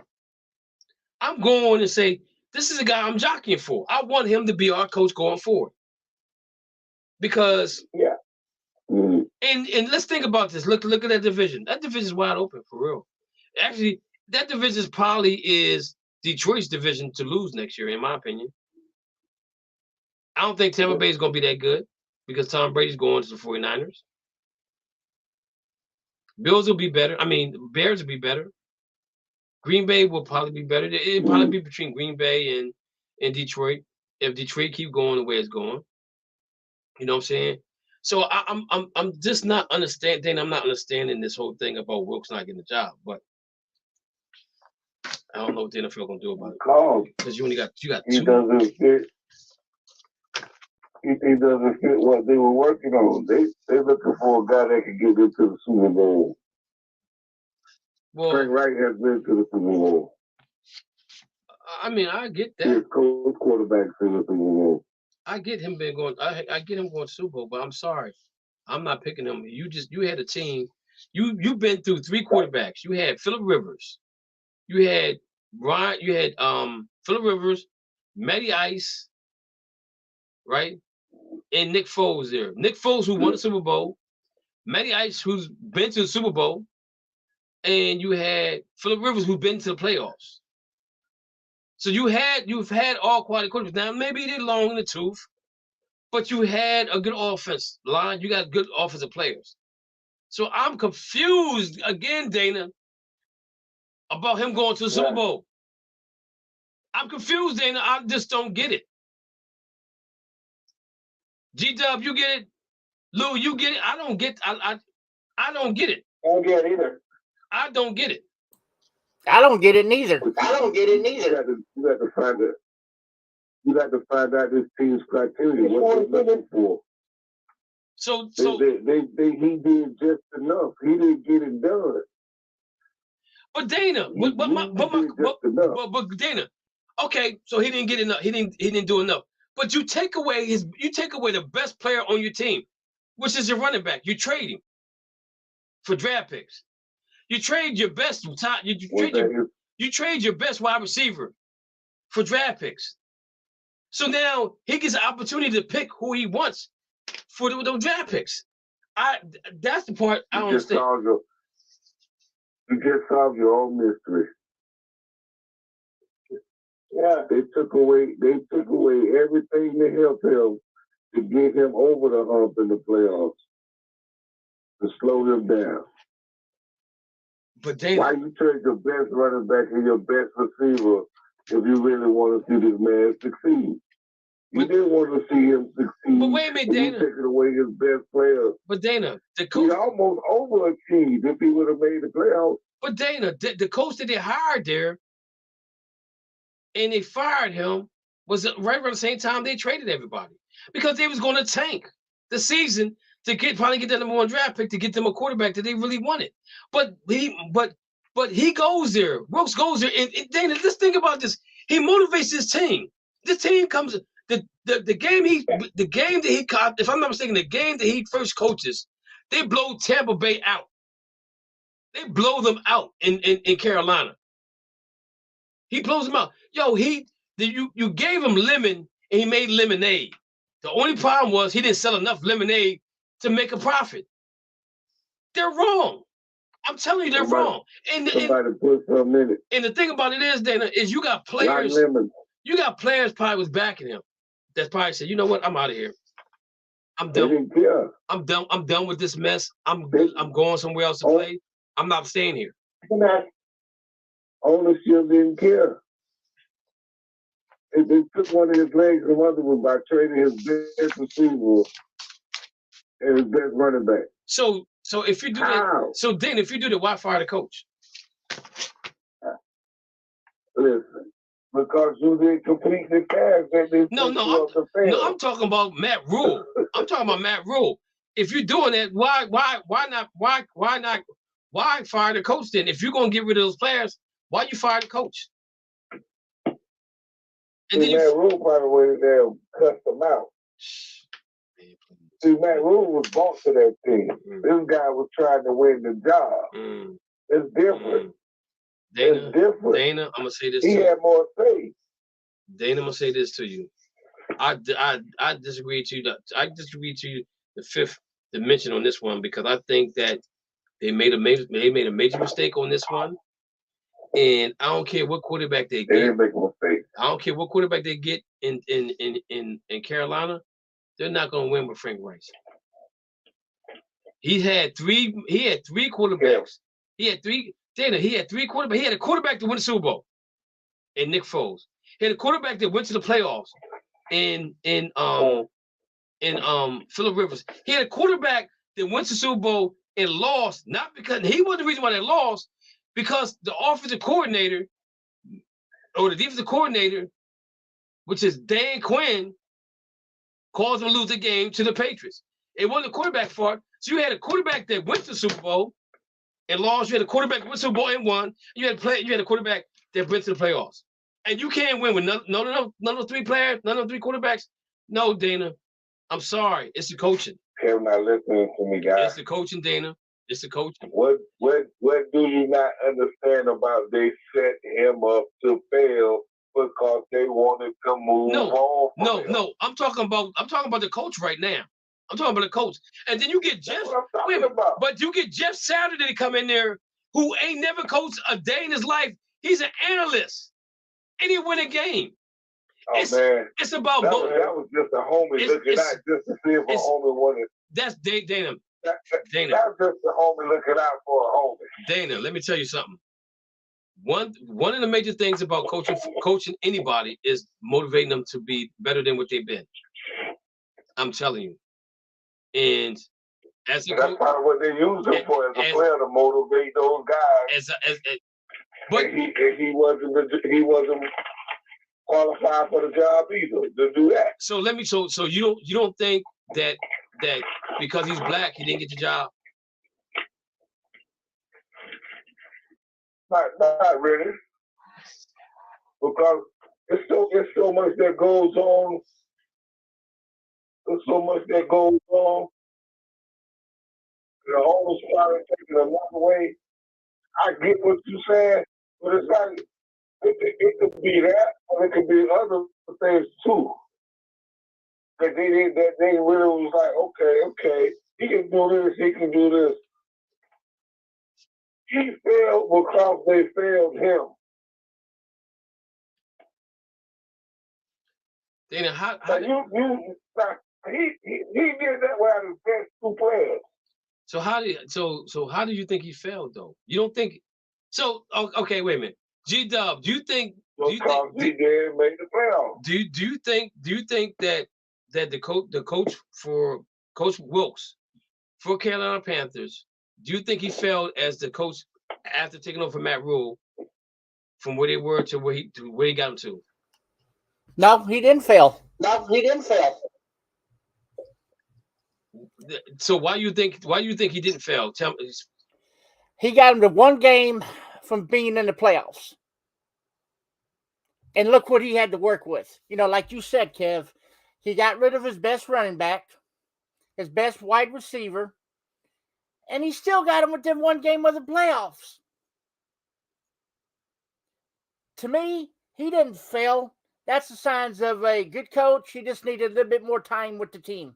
I'm going to say, this is a guy I'm jockeying for. I want him to be our coach going forward. Because and let's think about this. Look at that division. That division is wide open for real. Actually, that division probably is Detroit's division to lose next year, in my opinion. I don't think Tampa Bay is going to be that good because Tom Brady's going to the 49ers. Bills will be better. I mean, Bears will be better. Green Bay will probably be better. It'll probably be between Green Bay and Detroit if Detroit keep going the way it's going. You know what I'm saying? So I'm just not understanding. I'm not understanding this whole thing about Wilks not getting the job. But I don't know what the NFL gonna do about it. Because you got two. He doesn't fit what they were working on. They looking for a guy that can get into the Super Bowl. Well, Frank Reich has been to the Super Bowl. I mean, I get that. His coach quarterback to the Super Bowl. I get him being going. I get him going to Super Bowl, but I'm sorry, I'm not picking him. You had a team. You've been through 3 quarterbacks. You had Phillip Rivers. You had Brian. You had Phillip Rivers, Matty Ice, right, and Nick Foles there. Nick Foles, who won the Super Bowl. Matty Ice, who's been to the Super Bowl. And you had Phillip Rivers, who's been to the playoffs. So you've had all quality quarterbacks. Now maybe they're long in the tooth, but you had a good offense line. You got good offensive players. So I'm confused again, Dana, about him going to the Super Bowl. I'm confused, Dana. I just don't get it. G-Dub, you get it? Lou, you get it? I don't get. I don't get it. I don't get it either. I don't get it. I don't get it neither. I don't get it neither. You got to find it. You got to find out this team's criteria. What they're looking for. So he did just enough. He didn't get it done. But Dana, but Dana, okay, so he didn't get enough. He didn't do enough. But you take away the best player on your team, which is your running back. You trade him for draft picks. You trade your best you trade your best wide receiver for draft picks. So now he gets an opportunity to pick who he wants for those draft picks. That's the part I don't understand. You just solved your own mystery. Yeah. They took away everything to help him to get him over the hump in the playoffs, to slow him down. But Dana, why you trade your best running back and your best receiver if you really want to see this man succeed? You didn't want to see him succeed. But wait a minute, Dana. You taking away his best player. But Dana, the coach, he almost overachieved if he would have made the playoffs. But Dana, the coach that they hired there, and they fired him, was right around the same time they traded everybody, because they was going to tank the season to finally get that number one draft pick to get them a quarterback that they really wanted. But he goes there. Brooks goes there, and Dana, just think about this. He motivates his team. This team comes. The game that he caught, if I'm not mistaken, the game that he first coaches, they blow Tampa Bay out. They blow them out in Carolina. He blows them out. Yo, you gave him lemon and he made lemonade. The only problem was he didn't sell enough lemonade to make a profit. They're wrong. I'm telling you, they're wrong. Somebody put something in it. And the thing about it is, Dana, is you got players. You got players probably was backing him. That's probably said, you know what? I'm out of here. I'm done. I'm done. I'm done with this mess. I'm going somewhere else to play. I'm not staying here. Ownership didn't care. They took one of his legs from under him by trading his best receiver and his best running back. So if you do that, so then if you do that, why fire the coach? Listen. Because you didn't complete the task. I'm talking about Matt Rule. I'm talking about Matt Rule. If you're doing that, why fire the coach then? If you're gonna get rid of those players, why you fire the coach? And then Matt Rule probably went in there and cussed them out. See, Matt Rule was bought to that team. This guy was trying to win the job. It's different. Dana, I'm gonna say this. He had more faith. Dana, I'm gonna say this to you. I disagree to you. I disagree to you the fifth dimension on this one, because I think that they made a major mistake on this one. And I don't care what quarterback they get. They didn't make a mistake. I don't care what quarterback they get in Carolina. They're not gonna win with Frank Rice. He had three quarterbacks. He had three quarterbacks. He had a quarterback that won the Super Bowl, and Nick Foles. He had a quarterback that went to the playoffs, in Phillip Rivers. He had a quarterback that went to the Super Bowl and lost, not because he wasn't the reason why they lost, because the offensive coordinator or the defensive coordinator, which is Dan Quinn, caused them to lose the game to the Patriots. It wasn't the quarterback fault. So you had a quarterback that went to the Super Bowl and lost. You had a quarterback that went to the Super Bowl and won. You had a quarterback that went to the playoffs. And you can't win with none of those three players, none of the three quarterbacks. No, Dana. I'm sorry. It's the coaching. Kevin, not listening to me, guys. It's the coaching, Dana. It's the coaching. What do you not understand about they set him up to fail because they wanted to move on? No. I'm talking about the coach right now. I'm talking about the coach. And then you get Jeff. But you get Jeff Saturday to come in there, who ain't never coached a day in his life. He's an analyst. And he win a game. Man. It's about that was just a homie looking out just to see if a homie wanted. That's Dana. Dana. That's just a homie looking out for a homie. Dana, let me tell you something. One of the major things about coaching anybody is motivating them to be better than what they've been. I'm telling you. And as a That's coach, probably what they use him for as a player to motivate those guys. But he wasn't qualified for the job either to do that. So let me. So you don't think that because he's black he didn't get the job? Not really, because it's so much that goes on. There's so much that goes on. The whole started taking another way. I get what you're saying, but it's like it could be that, or it could be other things too. That they really was like, okay, he can do this, he can do this. He failed because they failed him. Dana, how he did that with his best two players. So how do you think he failed though? You don't think so? Okay, wait a minute. G-Dub, do you think he did make the playoffs? Do you think that the coach for Coach Wilkes for Carolina Panthers, do you think he failed as the coach after taking over Matt Rule from where they were to where he got them to? No, he didn't fail. So why you think he didn't fail? Tell me. He got him to one game from being in the playoffs. And look what he had to work with. You know, like you said, Kev, he got rid of his best running back, his best wide receiver, and he still got him within one game of the playoffs. To me, he didn't fail. That's the signs of a good coach. He just needed a little bit more time with the team.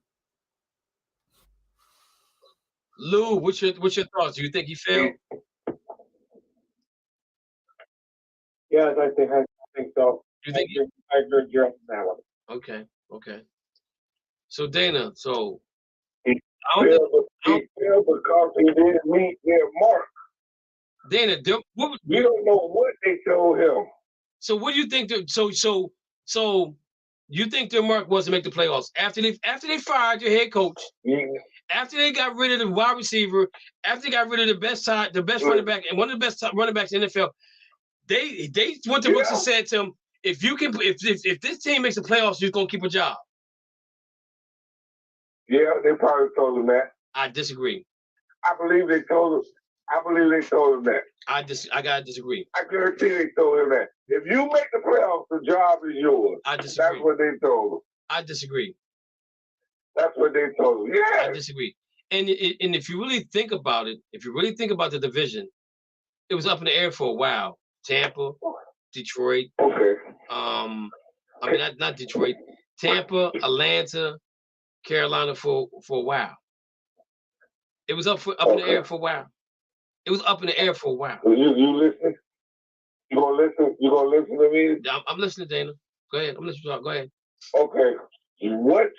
Lou, what's your thoughts? Do you think he failed? Yes, I think so. You think I agree with you on that one. Okay. So Dana, he failed because he didn't meet their mark. Dana, we don't know what they told him. So what do you think? So you think their mark was to make the playoffs after they fired your head coach? Yeah. After they got rid of the wide receiver, after they got rid of the best running back and one of the best running backs in the NFL, they went to Brooks and said to him, if this team makes the playoffs, you're gonna keep a job. Yeah, they probably told him that. I disagree. I believe they told him that. I gotta disagree. I guarantee they told him that. If you make the playoffs, the job is yours. I disagree. That's what they told him. I disagree. That's what they told him. Yeah. I disagree. And if you really think about it, the division, it was up in the air for a while. Tampa, Detroit. Okay. I mean not Detroit. Tampa, Atlanta, Carolina for a while. It was up in the air for a while. It was up in the air for a while. You listen? You gonna listen? You gonna listen to me? I'm listening, Dana. Go ahead. I'm listening. Go ahead. Okay. What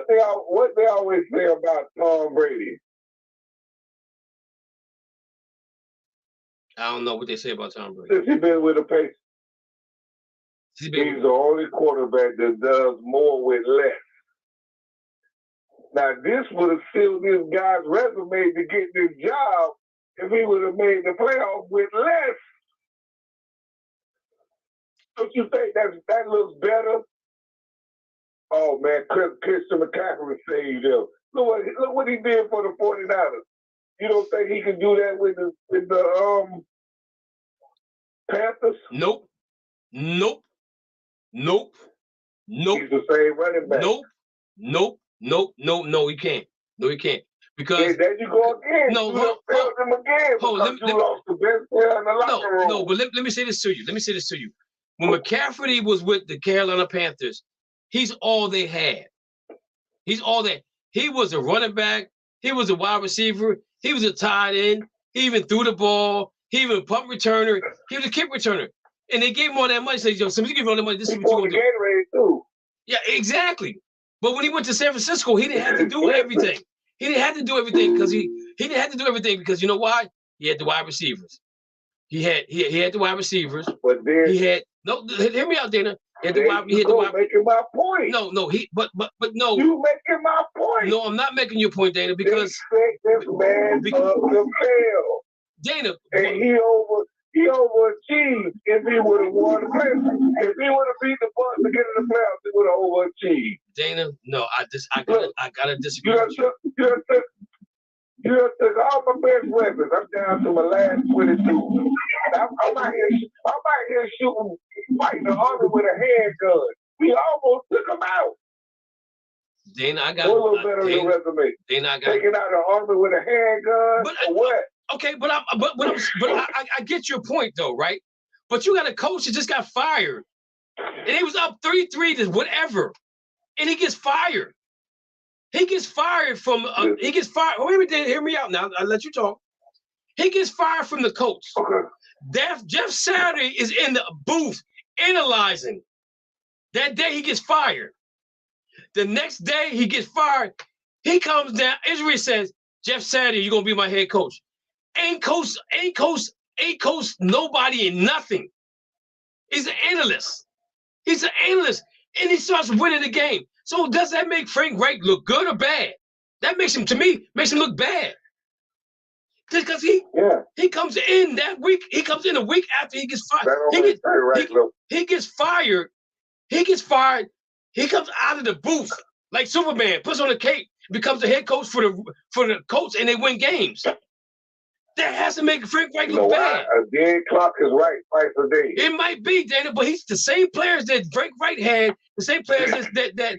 they always say about Tom Brady? I don't know what they say about Tom Brady. Since he's been with the Patriots, he's the only quarterback that does more with less. Now, this would have sealed this guy's resume to get this job if he would have made the playoffs with less. Don't you think that looks better? Oh, man, Christian McCaffrey saved him. Look what he did for the 49ers. You don't think he can do that with the Panthers? Nope. He's the same running back. No, he can't. No, he can't. Because there you go again. No, you failed him again because you lost the best player in the locker room. No, but let me say this to you. When McCaffrey was with the Carolina Panthers, he's all they had. He was a running back. He was a wide receiver. He was a tight end. He even threw the ball. He even punt returner. He was a kick returner. And they gave him all that money. Said, yo, somebody give him all that money. This is what you're going to do. Too. Yeah, exactly. But when he went to San Francisco, he didn't have to do everything. He didn't have to do everything because you know why? He had the wide receivers. He had the wide receivers. But then hear me out, Dana. He making my point. No, but no. You making my point. No, I'm not making your point, Dana, because they expect this man to fail. Dana, and he overachieved if he would have won the playoffs. If he would have beat the Bucks to get in the playoffs, he would have overachieved. Dana, no, I gotta disagree with you. You took all my best weapons. I'm down to my last 22. I'm out here shooting, fighting the Army with a handgun. We almost took him out. Dana, I got a little better than resume. Dana, I got taking out the Army with a handgun. Or what? Okay, but I get your point though, right? But you got a coach that just got fired, and he was up 3-3 to whatever, and he gets fired. He gets fired from. He gets fired. Wait a minute, hear me out now. I'll let you talk. He gets fired from the coach. Okay. Jeff Saturday is in the booth analyzing. That day he gets fired. The next day he gets fired. He comes down. Israel says, "Jeff Saturday, you're gonna be my head coach." Ain't coach nobody and nothing. He's an analyst. He's an analyst, and he starts winning the game. So does that make Frank Reich look good or bad? That makes him, to me, look bad. Because he comes in that week. He comes in a week after he gets fired. He gets fired. He gets fired. He comes out of the booth like Superman, puts on a cape, becomes the head coach for the Colts, and they win games. That has to make Frank Reich look bad. A dead clock is right twice a day. It might be, Dana, but he's the same players that Frank Reich had, the same players that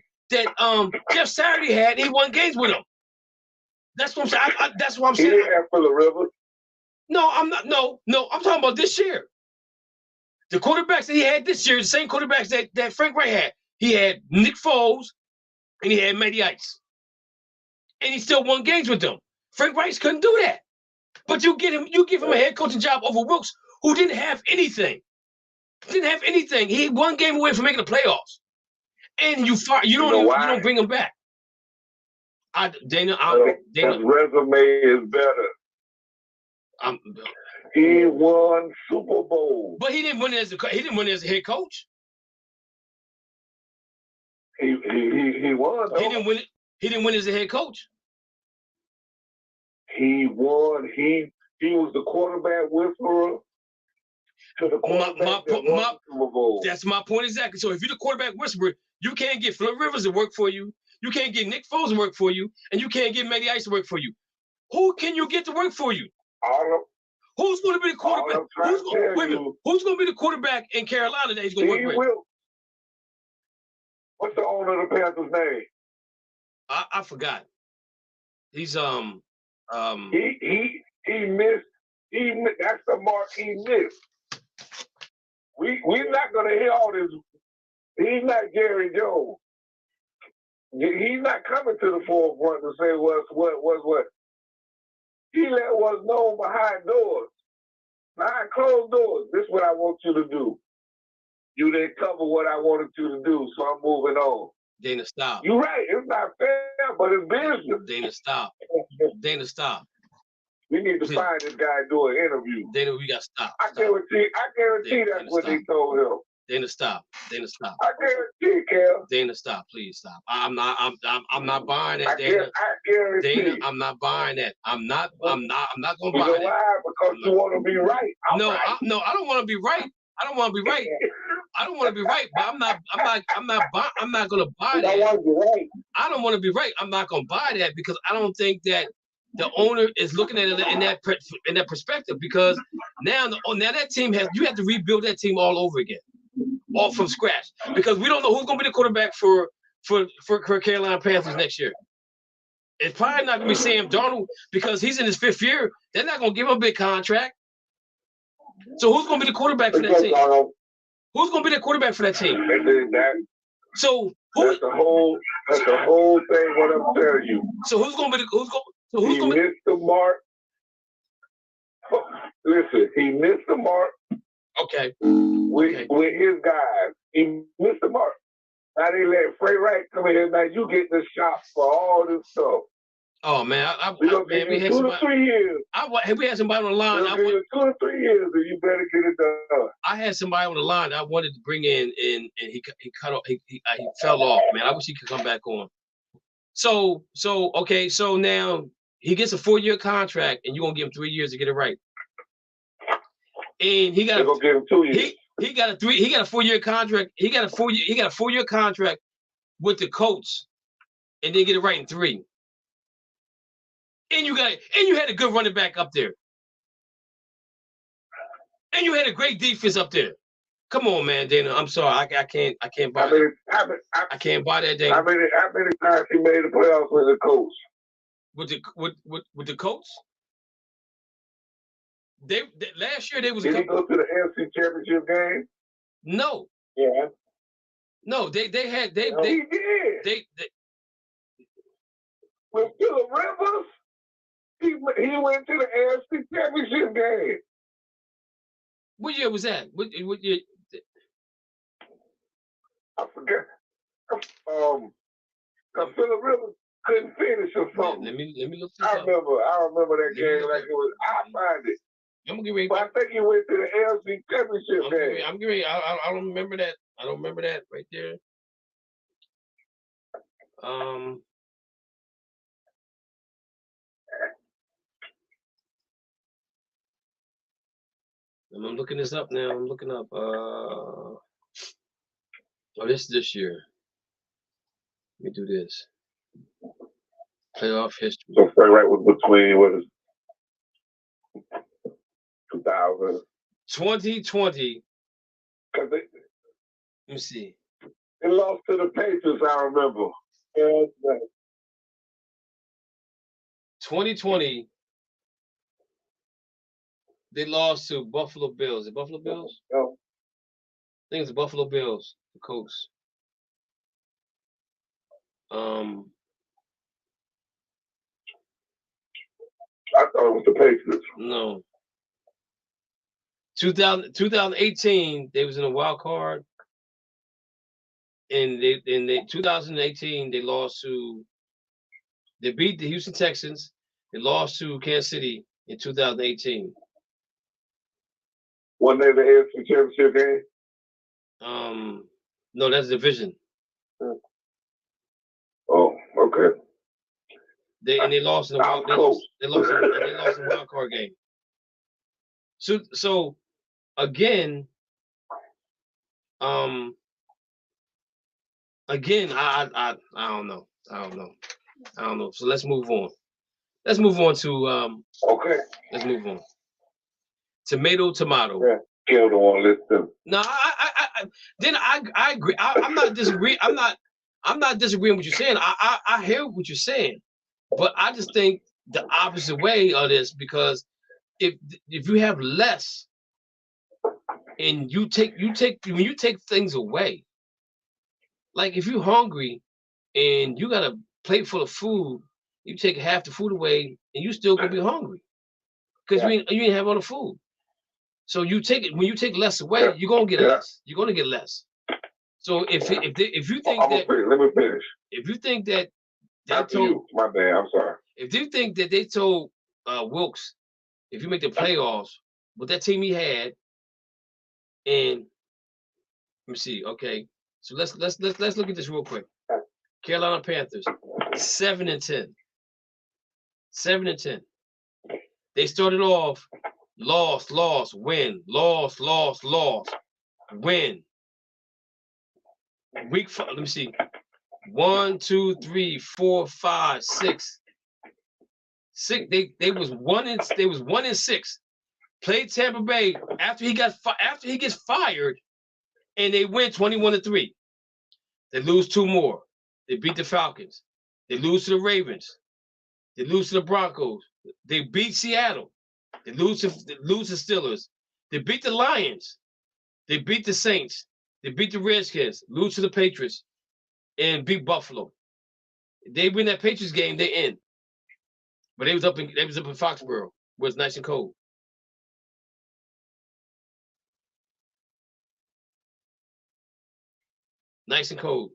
Jeff Saturday had. He won games with him. That's what I'm saying. That's what I'm saying. He didn't have Phillip Rivers. No, I'm not. No, I'm talking about this year. The quarterbacks that he had this year, the same quarterbacks that Frank Reich had. He had Nick Foles, and he had Matty Ice, and he still won games with them. Frank Reich couldn't do that. But you give him a head coaching job over Wilkes, who didn't have anything. He one game away from making the playoffs, and you don't bring him back. Dana, his resume is better. He won Super Bowl, but he didn't win as a head coach. He won. Though. He didn't win as a head coach. He won. He was the quarterback whisperer to the quarterback that won the Super Bowl. That's my point exactly. So if you're the quarterback whisperer, you can't get Phillip Rivers to work for you. You can't get Nick Foles to work for you, and you can't get Matty Ice to work for you. Who can you get to work for you? Who's going to be the quarterback? Who's going to be the quarterback in Carolina that he's going to work with? What's the owner of the Panthers' name? I forgot. He's He missed. That's the mark he missed. We're not gonna hear all this. He's not Jerry Jones. He's not coming to the forefront to say what's what. He let what's known behind doors, behind closed doors. This is what I want you to do. You didn't cover what I wanted you to do, so I'm moving on. Dana, stop. You're right. It's not fair, but it's business. Dana, stop. Dana, stop. We need to find this guy and do an interview. Dana, we got to stop. I guarantee that's what they told him. Dana, stop. Dana, stop. I guarantee, Cal. Dana, stop. Please stop. I'm not buying that, Dana. I guarantee. Dana, I'm not buying that. I'm not gonna buy that. Because you want to be right. I don't want to be right. I don't want to be right. I don't want to be right, but I'm not gonna buy that. I don't want to be right. I'm not gonna buy that because I don't think that the owner is looking at it in that perspective, because now that team you have to rebuild that team all over again, all from scratch, because we don't know who's going to be the quarterback for Carolina Panthers next year. It's probably not going to be Sam Darnold because he's in his 5th year. They're not going to give him a big contract. So who's going to be the quarterback for that team? Who's going to be the quarterback for that team? So that's the whole thing. What I'm telling you. So who's going to be he missed the mark. Listen, he missed the mark. Okay. With his guys, he missed the mark. Now they let Frank Reich come in here. Now you get the shot for all this stuff. Oh man, We're gonna man, give we you had 2 to somebody. 3 years. We had somebody on the line. We're gonna give you 2 to 3 years, and you better get it done. I had somebody on the line I wanted to bring in, and he cut off. He fell off, man. I wish he could come back on. So okay, so now he gets a 4-year contract, and you're gonna give him 3 years to get it right. And he They're gonna give him 2 years. he got a 4-year contract. He got a 4-year contract with the Colts, and then get it right in 3. And you had a good running back up there. And you had a great defense up there. Come on, man, Dana. I'm sorry, I can't buy it. I can't buy that, Dana. How many times he made the playoffs with the Colts? With the Colts? They last year they was. Did he go to the NFC Championship game? No. Yeah. No, they he did. With Phillip Rivers, he went to the NFC Championship game. What year was that? What year? I forget. Phillip Rivers couldn't finish or something. Let me look this I up. remember that game like it was. I'll find it. I'm gonna get ready. But I think he went to the NFC Championship game. I'm getting ready. I don't remember that. I don't remember that right there. I'm looking this up now. I'm looking up. Oh, this year. Let me do this. Playoff history. So Frank Wright was between what is 2000. 2020. Because Let me see. they lost to the Patriots, I remember. Yeah. 2020. They lost to Buffalo Bills. The Buffalo Bills? Oh. I think it's the Buffalo Bills, the Colts. I thought it was the Patriots. No. 2018, they was in a wild card. And they 2018, they beat the Houston Texans. They lost to Kansas City in 2018. Wasn't they the AFC Championship game? No, that's division. Oh, okay. They lost in the wild. They lost in the wild card game. So again, I don't know. So let's move on. Let's move on to Okay. Let's move on. Tomato. Yeah. Kill the one. Listen. No, I agree. I'm not disagreeing. I'm not disagreeing with what you're saying. I hear what you're saying, but I just think the opposite way of this, because if you have less and when you take things away, like if you're hungry and you got a plate full of food, you take half the food away and you still gonna be hungry because you ain't have all the food. So when you take less away, you're gonna get less. You're gonna get less. So if you think that, let me finish. If you think that they After you, my bad. I'm sorry. If you think that they told Wilkes, if you make the playoffs with that team he had, and let me see, okay, so let's look at this real quick. Carolina Panthers, 7-10. 7-10. They started off loss, win, loss, win. Week 5, let me see. 1, 2, 3, 4, 5, 6. 6. They was 1-6. Played Tampa Bay after he gets fired, and they win 21-3. They lose 2 more. They beat the Falcons. They lose to the Ravens. They lose to the Broncos. They beat Seattle. They lose to Steelers. They beat the Lions. They beat the Saints. They beat the Redskins. Lose to the Patriots, and beat Buffalo. They win that Patriots game. They end. But they was up in Foxborough, where it's nice and cold. Nice and cold.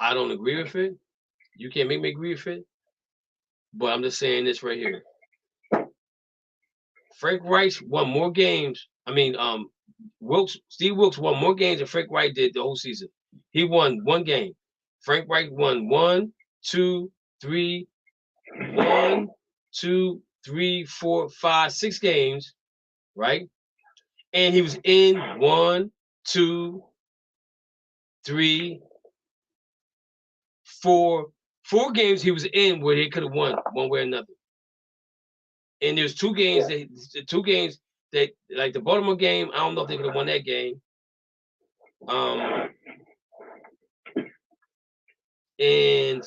I don't agree with it. You can't make me agree with it. But I'm just saying this right here. Frank Reich won more games. I mean, Steve Wilkes won more games than Frank Reich did the whole season. He won one game. Frank Reich won 1, 2, 3, 1, 2, 3, 4, 5, 6 games, right? And he was in 1, 2, 3, 4 games he was in where he could have won one way or another. And there's 2 games that like the Baltimore game, I don't know if they could have won that game. And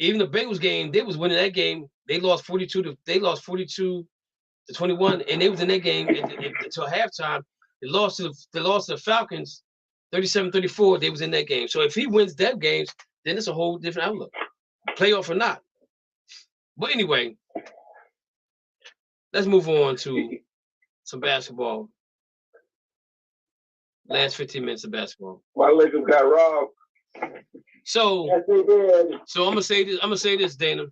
even the Bengals game, they was winning that game. They lost 42 to 21, and they was in that game until halftime. They lost to the Falcons 37-34. They was in that game. So if he wins that games, then it's a whole different outlook, playoff or not. But anyway, let's move on to some basketball. Last 15 minutes of basketball. My Lakers got robbed. So, Yes, they did. so I'm gonna say this, Dana.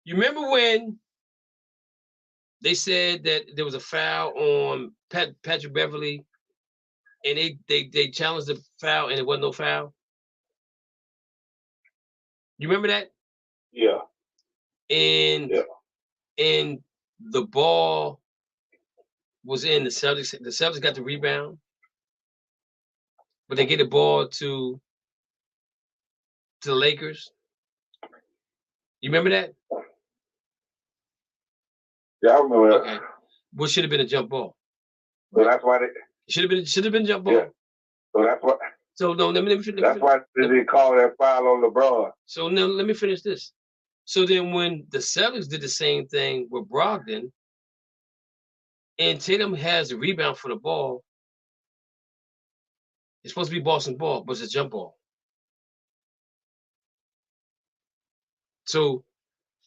You remember when they said that there was a foul on Patrick Beverly, and they challenged the foul, and it wasn't no foul? You remember that? Yeah. And the ball was in the Celtics. The Celtics got the rebound, but they get the ball to the Lakers. You remember that? Yeah, I remember that. Okay. What should have been a jump ball? So that's why they. Should have been a jump ball. Yeah. So that's what. So no, let me That's why they call that foul on LeBron. So now let me finish this. So then when the Celtics did the same thing with Brogdon, and Tatum has a rebound for the ball, it's supposed to be Boston ball, but it's a jump ball. So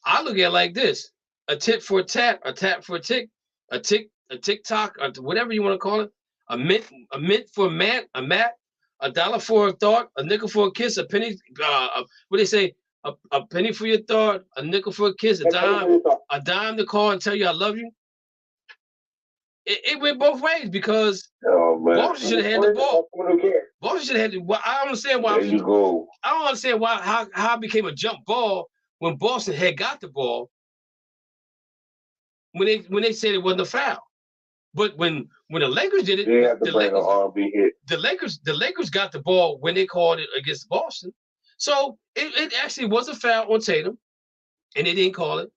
I look at it like this: a tit for a tat, a tap for a tick, a tick-tock, or whatever you want to call it, a mint for a mat, a dollar for a thought, a nickel for a kiss, a penny, what they say, a penny for your thought, a nickel for a kiss, a dime to call and tell you I love you. It went both ways because Boston should have had the ball. Boston should have had. Well, I don't understand why. There you go. I don't understand how it became a jump ball when Boston had got the ball. When they said it wasn't a foul, but when the Lakers did it, They had to bring an R&B hit. the Lakers got the ball when they called it against Boston. So it actually was a foul on Tatum, and they didn't call it.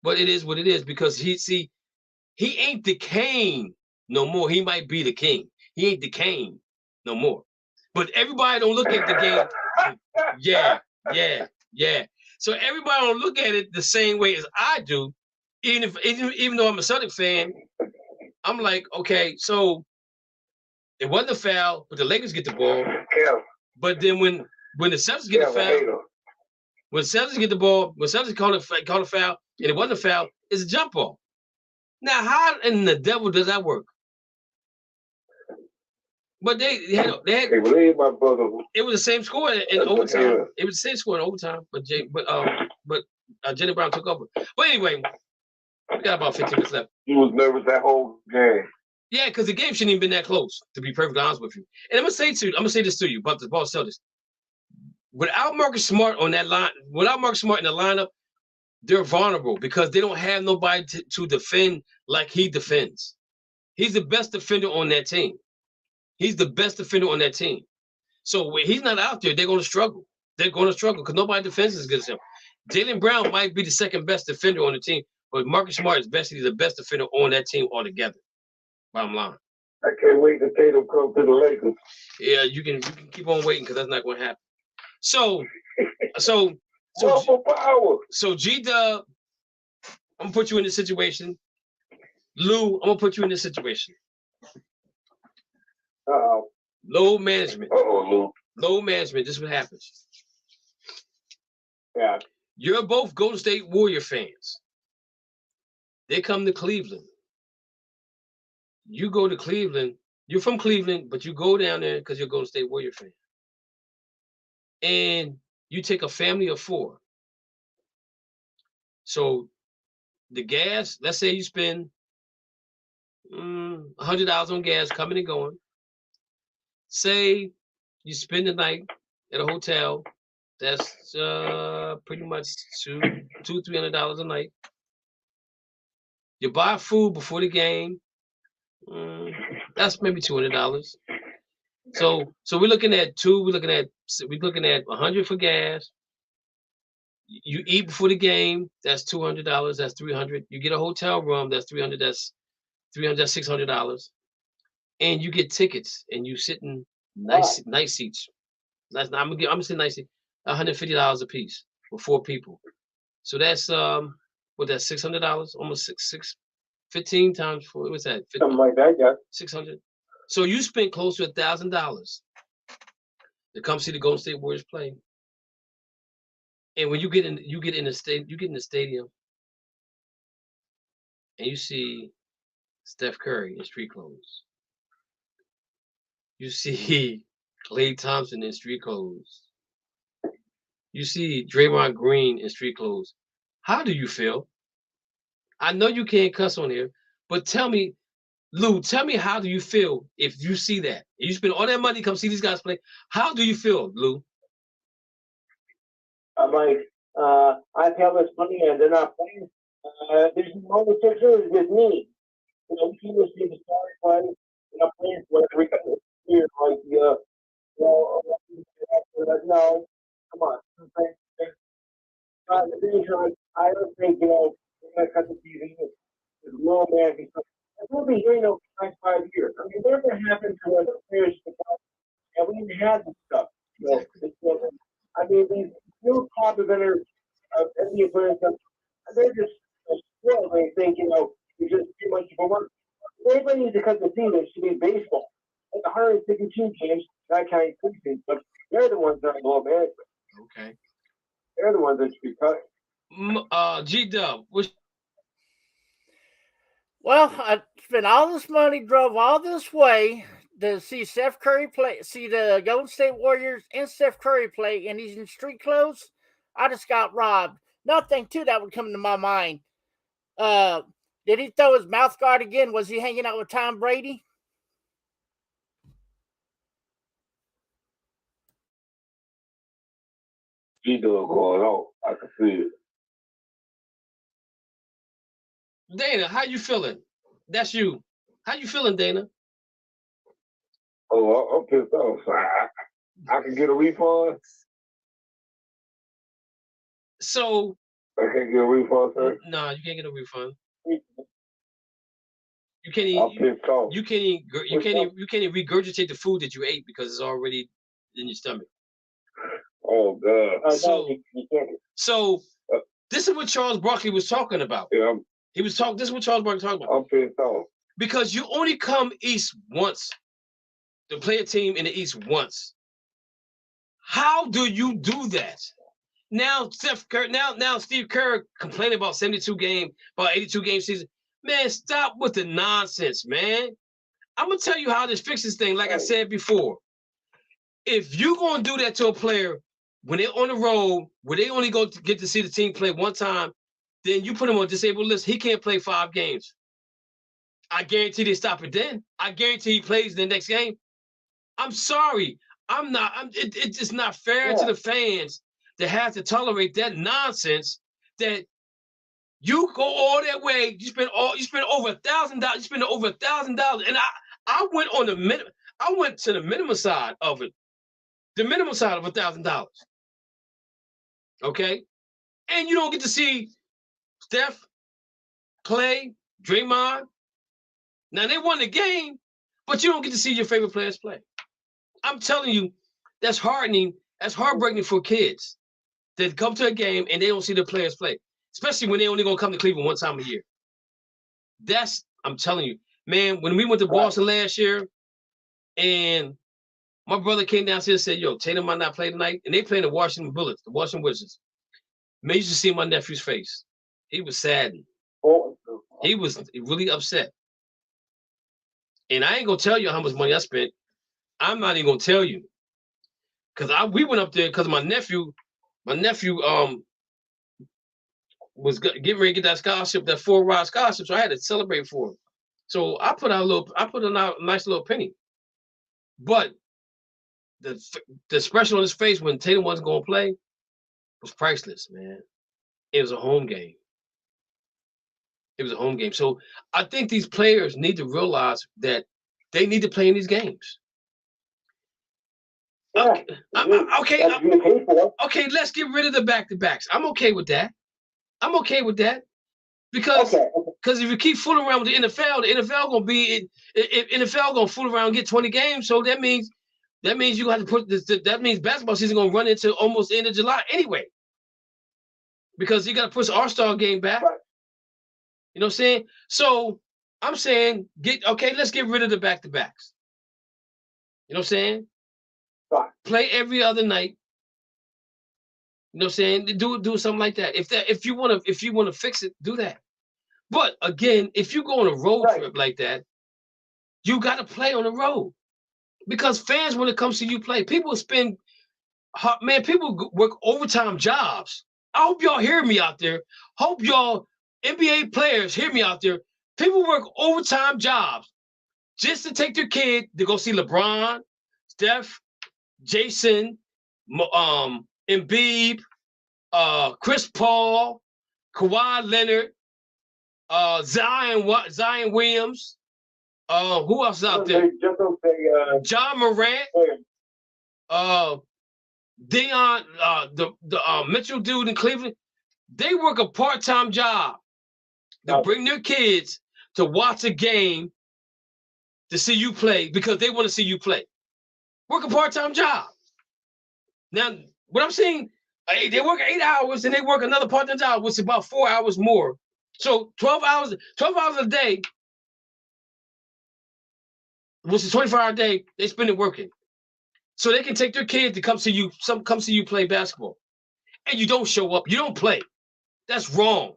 But it is what it is because he ain't the king no more. He might be the king. He ain't the king no more. But everybody don't look at the game. Yeah. So everybody don't look at it the same way as I do. Even though I'm a Celtic fan, I'm like, okay, so it wasn't a foul, but the Lakers get the ball. Yeah. But then when the Celtics get a foul, when Celtics get the ball, when Celtics call a foul, and it wasn't a foul, it's a jump ball. Now, how in the devil does that work? But they had Hey, believe my brother. it was the same score in overtime. It was the same score in overtime, but Jenny Brown took over. But anyway, we got about 15 minutes left. He was nervous that whole game. Yeah, because the game shouldn't even been that close, to be perfectly honest with you. And I'm gonna say this to you about the Boston Celtics. Without Marcus Smart on that line, without Marcus Smart in the lineup, they're vulnerable because they don't have nobody to defend like he defends. He's the best defender on that team. He's the best defender on that team. So when he's not out there, they're going to struggle. They're going to struggle because nobody defends as good as him. Jaylen Brown might be the second best defender on the team, but Marcus Smart is basically the best defender on that team altogether. Bottom line. I can't wait to Tatum come to the Lakers. Yeah, you can keep on waiting because that's not going to happen. So G-Dub, I'm gonna put you in this situation. Lou, I'm gonna put you in this situation. Uh-oh. Load management. Lou. Load management. This is what happens. Yeah. You're both Golden State Warrior fans. They come to Cleveland. You go to Cleveland You're from Cleveland, but you go down there because you're a Golden State Warrior fan. And you take a family of 4. So the gas, let's say you spend $100 on gas coming and going. Say you spend the night at a hotel. That's pretty much $200-$300 a night. You buy food before the game. That's maybe $200. So we're looking at we're looking at 100 for gas. You eat before the game, that's $200, that's $300. You get a hotel room, that's $300, that's $600. And you get tickets and you sit in nice seats. I'm gonna say nice seats, $150 a piece for 4 people. So that's that's $600, almost 15 times 4. What's that? 50, Something like that, yeah. 600. So you spent close to $1,000 to come see the Golden State Warriors play. And when you get in the stadium, and you see Steph Curry in street clothes. You see Klay Thompson in street clothes. You see Draymond Green in street clothes. How do you feel? I know you can't cuss on here, but tell me, Lou, tell me, how do you feel if you see that? You spend all that money to come see these guys play. How do you feel, Lou? I'm like, I pay all this money and they're not playing. There's no Sixers with me. You know, we can see the stars play. They're not playing for every year. Like, no, come on. The thing is, I don't think, you know, we're going to cut the season. It's low, man. We'll be hearing those next 5 years. I mean, whatever happened to other players, and we didn't have this stuff. You know, I mean, these new popular NBA players, they're just spoiled. They think, you know, it's just too much for work. Everybody needs to cut the season. It should be baseball. Like 152 games, not counting preseason, but they're the ones that are low management. Okay. They're the ones that should be cut. G-Dub, well, I spent all this money, drove all this way to see Steph Curry play, see the Golden State Warriors and Steph Curry play, and he's in street clothes. I just got robbed. Nothing too that would come to my mind. Did he throw his mouth guard again? Was he hanging out with Tom Brady? G-Dub going on. I can see it. Dana, how you feeling? That's you. How you feeling, Dana? Oh, I'm pissed off. I can get a refund? So I can't get a refund, sir? No, you can't get a refund. You I'm pissed off. You can't even regurgitate the food that you ate because it's already in your stomach. Oh God. So this is what Charles Barkley was talking about. Yeah, This is what Charles Barkley was talking about. I'm pissed off. Because you only come East once. To play a team in the East once. How do you do that? Now Steve Kerr complaining about 82 game season. Man, stop with the nonsense, man. I'm gonna tell you how this fixes thing. Like I said before, if you're gonna do that to a player when they're on the road, where they only get to see the team play one time, then you put him on disabled list. He can't play 5 games. I guarantee they stop it then. I guarantee he plays the next game. I'm sorry. It's just not fair to the fans to have to tolerate that nonsense that you go all that way. You spend over $1,000. You spend over $1,000. And I went on I went to the minimum side of it. The minimum side of $1,000. Okay? And you don't get to see Steph, Klay, Draymond. Now they won the game, but you don't get to see your favorite players play. I'm telling you, that's heartening. That's heartbreaking for kids that come to a game and they don't see their players play, especially when they only gonna come to Cleveland one time a year. I'm telling you, man. When we went to Boston last year, and my brother came downstairs and said, "Yo, Tatum might not play tonight," and they playing the Washington Bullets, the Washington Wizards. Man, you should see my nephew's face. He was saddened. He was really upset. And I ain't gonna tell you how much money I spent. I'm not even gonna tell you. Cause we went up there because my nephew was getting ready to get that scholarship, that 4-ride scholarship. So I had to celebrate for him. So I put a nice little penny. But the expression on his face when Tatum wasn't gonna play was priceless, man. It was a home game. It was a home game. So I think these players need to realize that they need to play in these games. Yeah, okay, let's get rid of the back-to-backs. I'm okay with that. Because if you keep fooling around with the NFL gonna fool around and get 20 games. So that means you have to put this. That means basketball season gonna run into almost the end of July anyway. Because you got to push the All-Star game back. Right. You know what I'm saying? So I'm saying let's get rid of the back-to-backs. You know what I'm saying? Right. Play every other night. You know what I'm saying? Do something like that. If you wanna fix it, do that. But again, if you go on a road trip like that, you got to play on the road because fans, when it comes to you play, people work overtime jobs. I hope y'all hear me out there. Hope y'all NBA players hear me out there. People work overtime jobs just to take their kid to go see LeBron, Steph, Jason, Embiid, Chris Paul, Kawhi Leonard, Zion Williams. Who else is out there? John Morant. Deion, the Mitchell dude in Cleveland. They work a part-time job to bring their kids to watch a game to see you play because they want to see you play. Work a part-time job. Now, what I'm saying, they work 8 hours and they work another part-time job, which is about 4 hours more. So 12 hours a day, which is 24-hour day, they spend it working. So they can take their kid to come see you play basketball. And you don't show up, you don't play. That's wrong.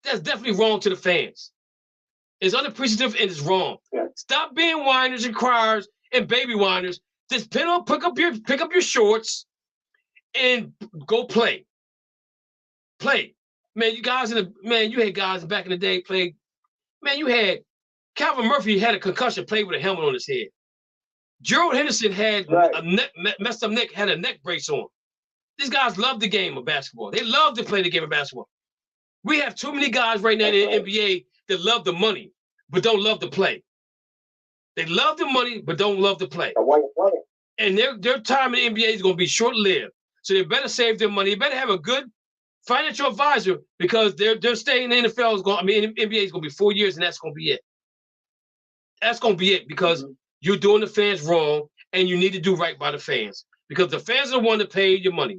That's definitely wrong to the fans. It's unappreciative and it's wrong. Yeah. Stop being whiners and criers and baby whiners. Just pick up your shorts and go play. Play. Man, you had guys back in the day play. Man, you had Calvin Murphy had a concussion, played with a helmet on his head. Gerald Henderson had a messed up neck, had a neck brace on. These guys love the game of basketball. They love to play the game of basketball. We have too many guys right now in the NBA that love the money, but don't love the play. They love the money, but don't love the play. And their time in the NBA is going to be short-lived. So they better save their money. They better have a good financial advisor because they're staying in the NFL. NBA is going to be 4 years, and that's going to be it. That's going to be it because you're doing the fans wrong, and you need to do right by the fans because the fans are the one that pay your money.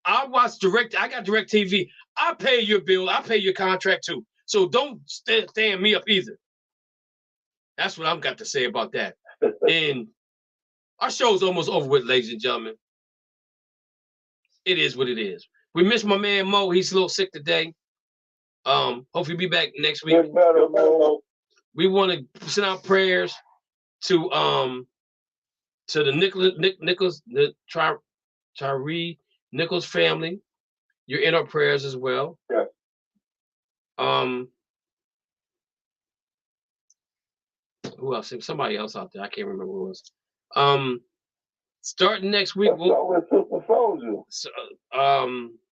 I got DirecTV. I pay your bill. I pay your contract too. So don't stand me up either. That's what I've got to say about that. And our show's almost over with, ladies and gentlemen. It is what it is. We miss my man Mo. He's a little sick today. Hopefully he'll be back next week. We want to send out prayers to the Tyree Nichols family. You're in our prayers as well. Yeah. Who else? Somebody else out there. I can't remember who it was. Starting next week.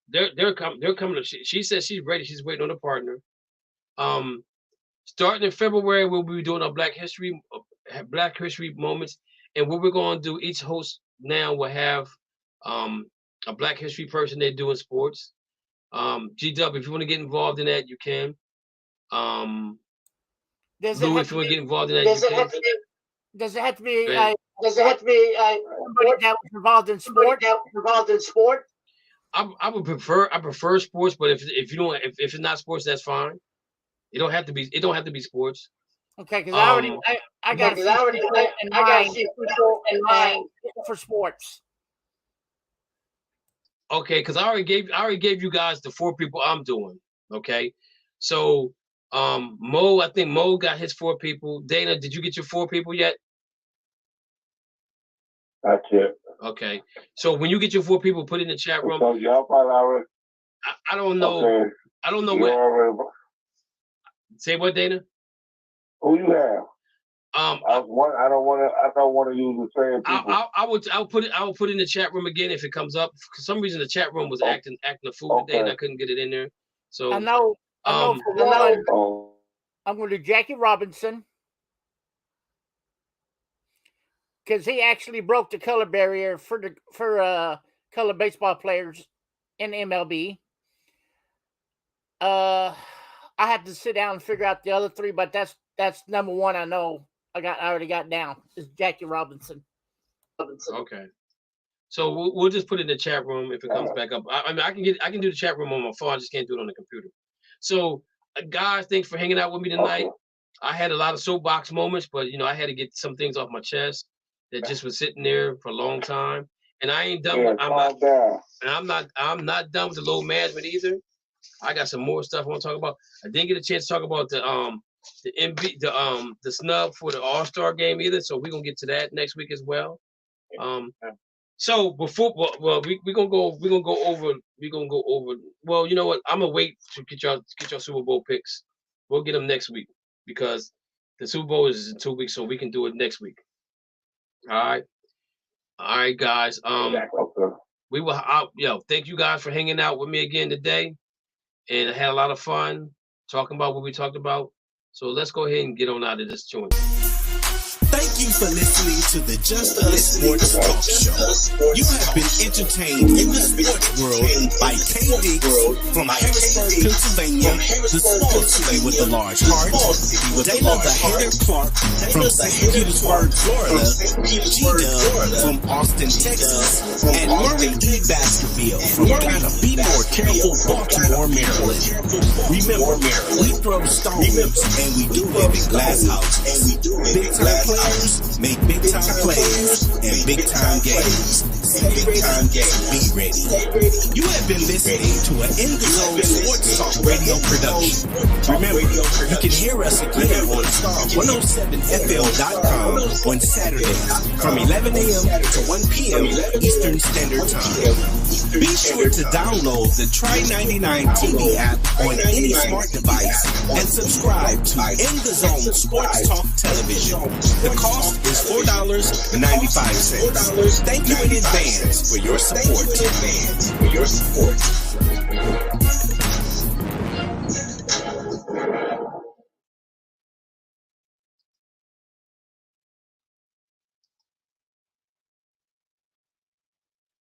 They're coming. She says she's ready. She's waiting on a partner. Starting in February, we'll be doing our Black History moments, and what we're going to do. Each host now will have a Black History person they do in sports. GW, if you want to get involved in that, you can. Lou, if you want to get involved in that, you can. Does it have to be? Does it have to be somebody that was involved in sport? I prefer sports, but if it's not sports, that's fine. It don't have to be sports. Okay, because I got people in mind for sports. Okay, because I already gave you guys the 4 people I'm doing. Okay, so Mo, I think Mo got his 4 people. Dana, did you get your 4 people yet? That's it. Okay. So when you get your 4 people, put it in the chat room. So y'all probably already. I don't know. Okay. I don't know You what. already, Say what, Dana? who you have? I I don't want to use the same people. I'll put it in the chat room again if it comes up. For some reason the chat room was acting a fool today and I couldn't get it in there. So I know for one, Oh, I'm going to do Jackie Robinson because he actually broke the color barrier for color baseball players in MLB. I have to sit down and figure out the other 3, but that's number 1. I know I already got down is Jackie Robinson. okay. So we'll just put it in the chat room if it comes back up. I mean, I can do the chat room on my phone. I just can't do it on the computer. So, guys, thanks for hanging out with me tonight. I had a lot of soapbox moments, but I had to get some things off my chest that just was sitting there for a long time. And I ain't done. yeah, I'm not done with the load management either. I got some more stuff I want to talk about. I didn't get a chance to talk about the snub for the All-Star game either. So we're gonna get to that next week as well. So before we're gonna go over. Well, you know what? I'm gonna wait to get your Super Bowl picks. We'll get them next week because the Super Bowl is in 2 weeks, so we can do it next week. All right, guys. We will. Thank you guys for hanging out with me again today, and I had a lot of fun talking about what we talked about. So let's go ahead and get on out of this joint. Thank you for listening to the Just Us Sports Talk Show. You have been entertained in the sports world by K Diggs from Harrisburg, Pennsylvania, the small city with the large heart, Dana the Hater Clark from St. Petersburg, Florida, G-Dub from Austin, Texas, and Murray E. Baskerville from Gotta Be More Careful, Baltimore, Maryland. Remember, we throw stones and we do live in glass houses. Big time players make big time plays and big time games. Stay ready, be ready. You have been listening to an In the Zone Sports Talk radio production. Remember, you can hear us again on Star107fm.com on Saturdays from 11 a.m. to 1 p.m. Eastern Standard Time. Be sure to download the Try99 TV app on any smart device and subscribe to In the Zone Sports Talk Television. The cost is $4.95. Thank you in advance for your support.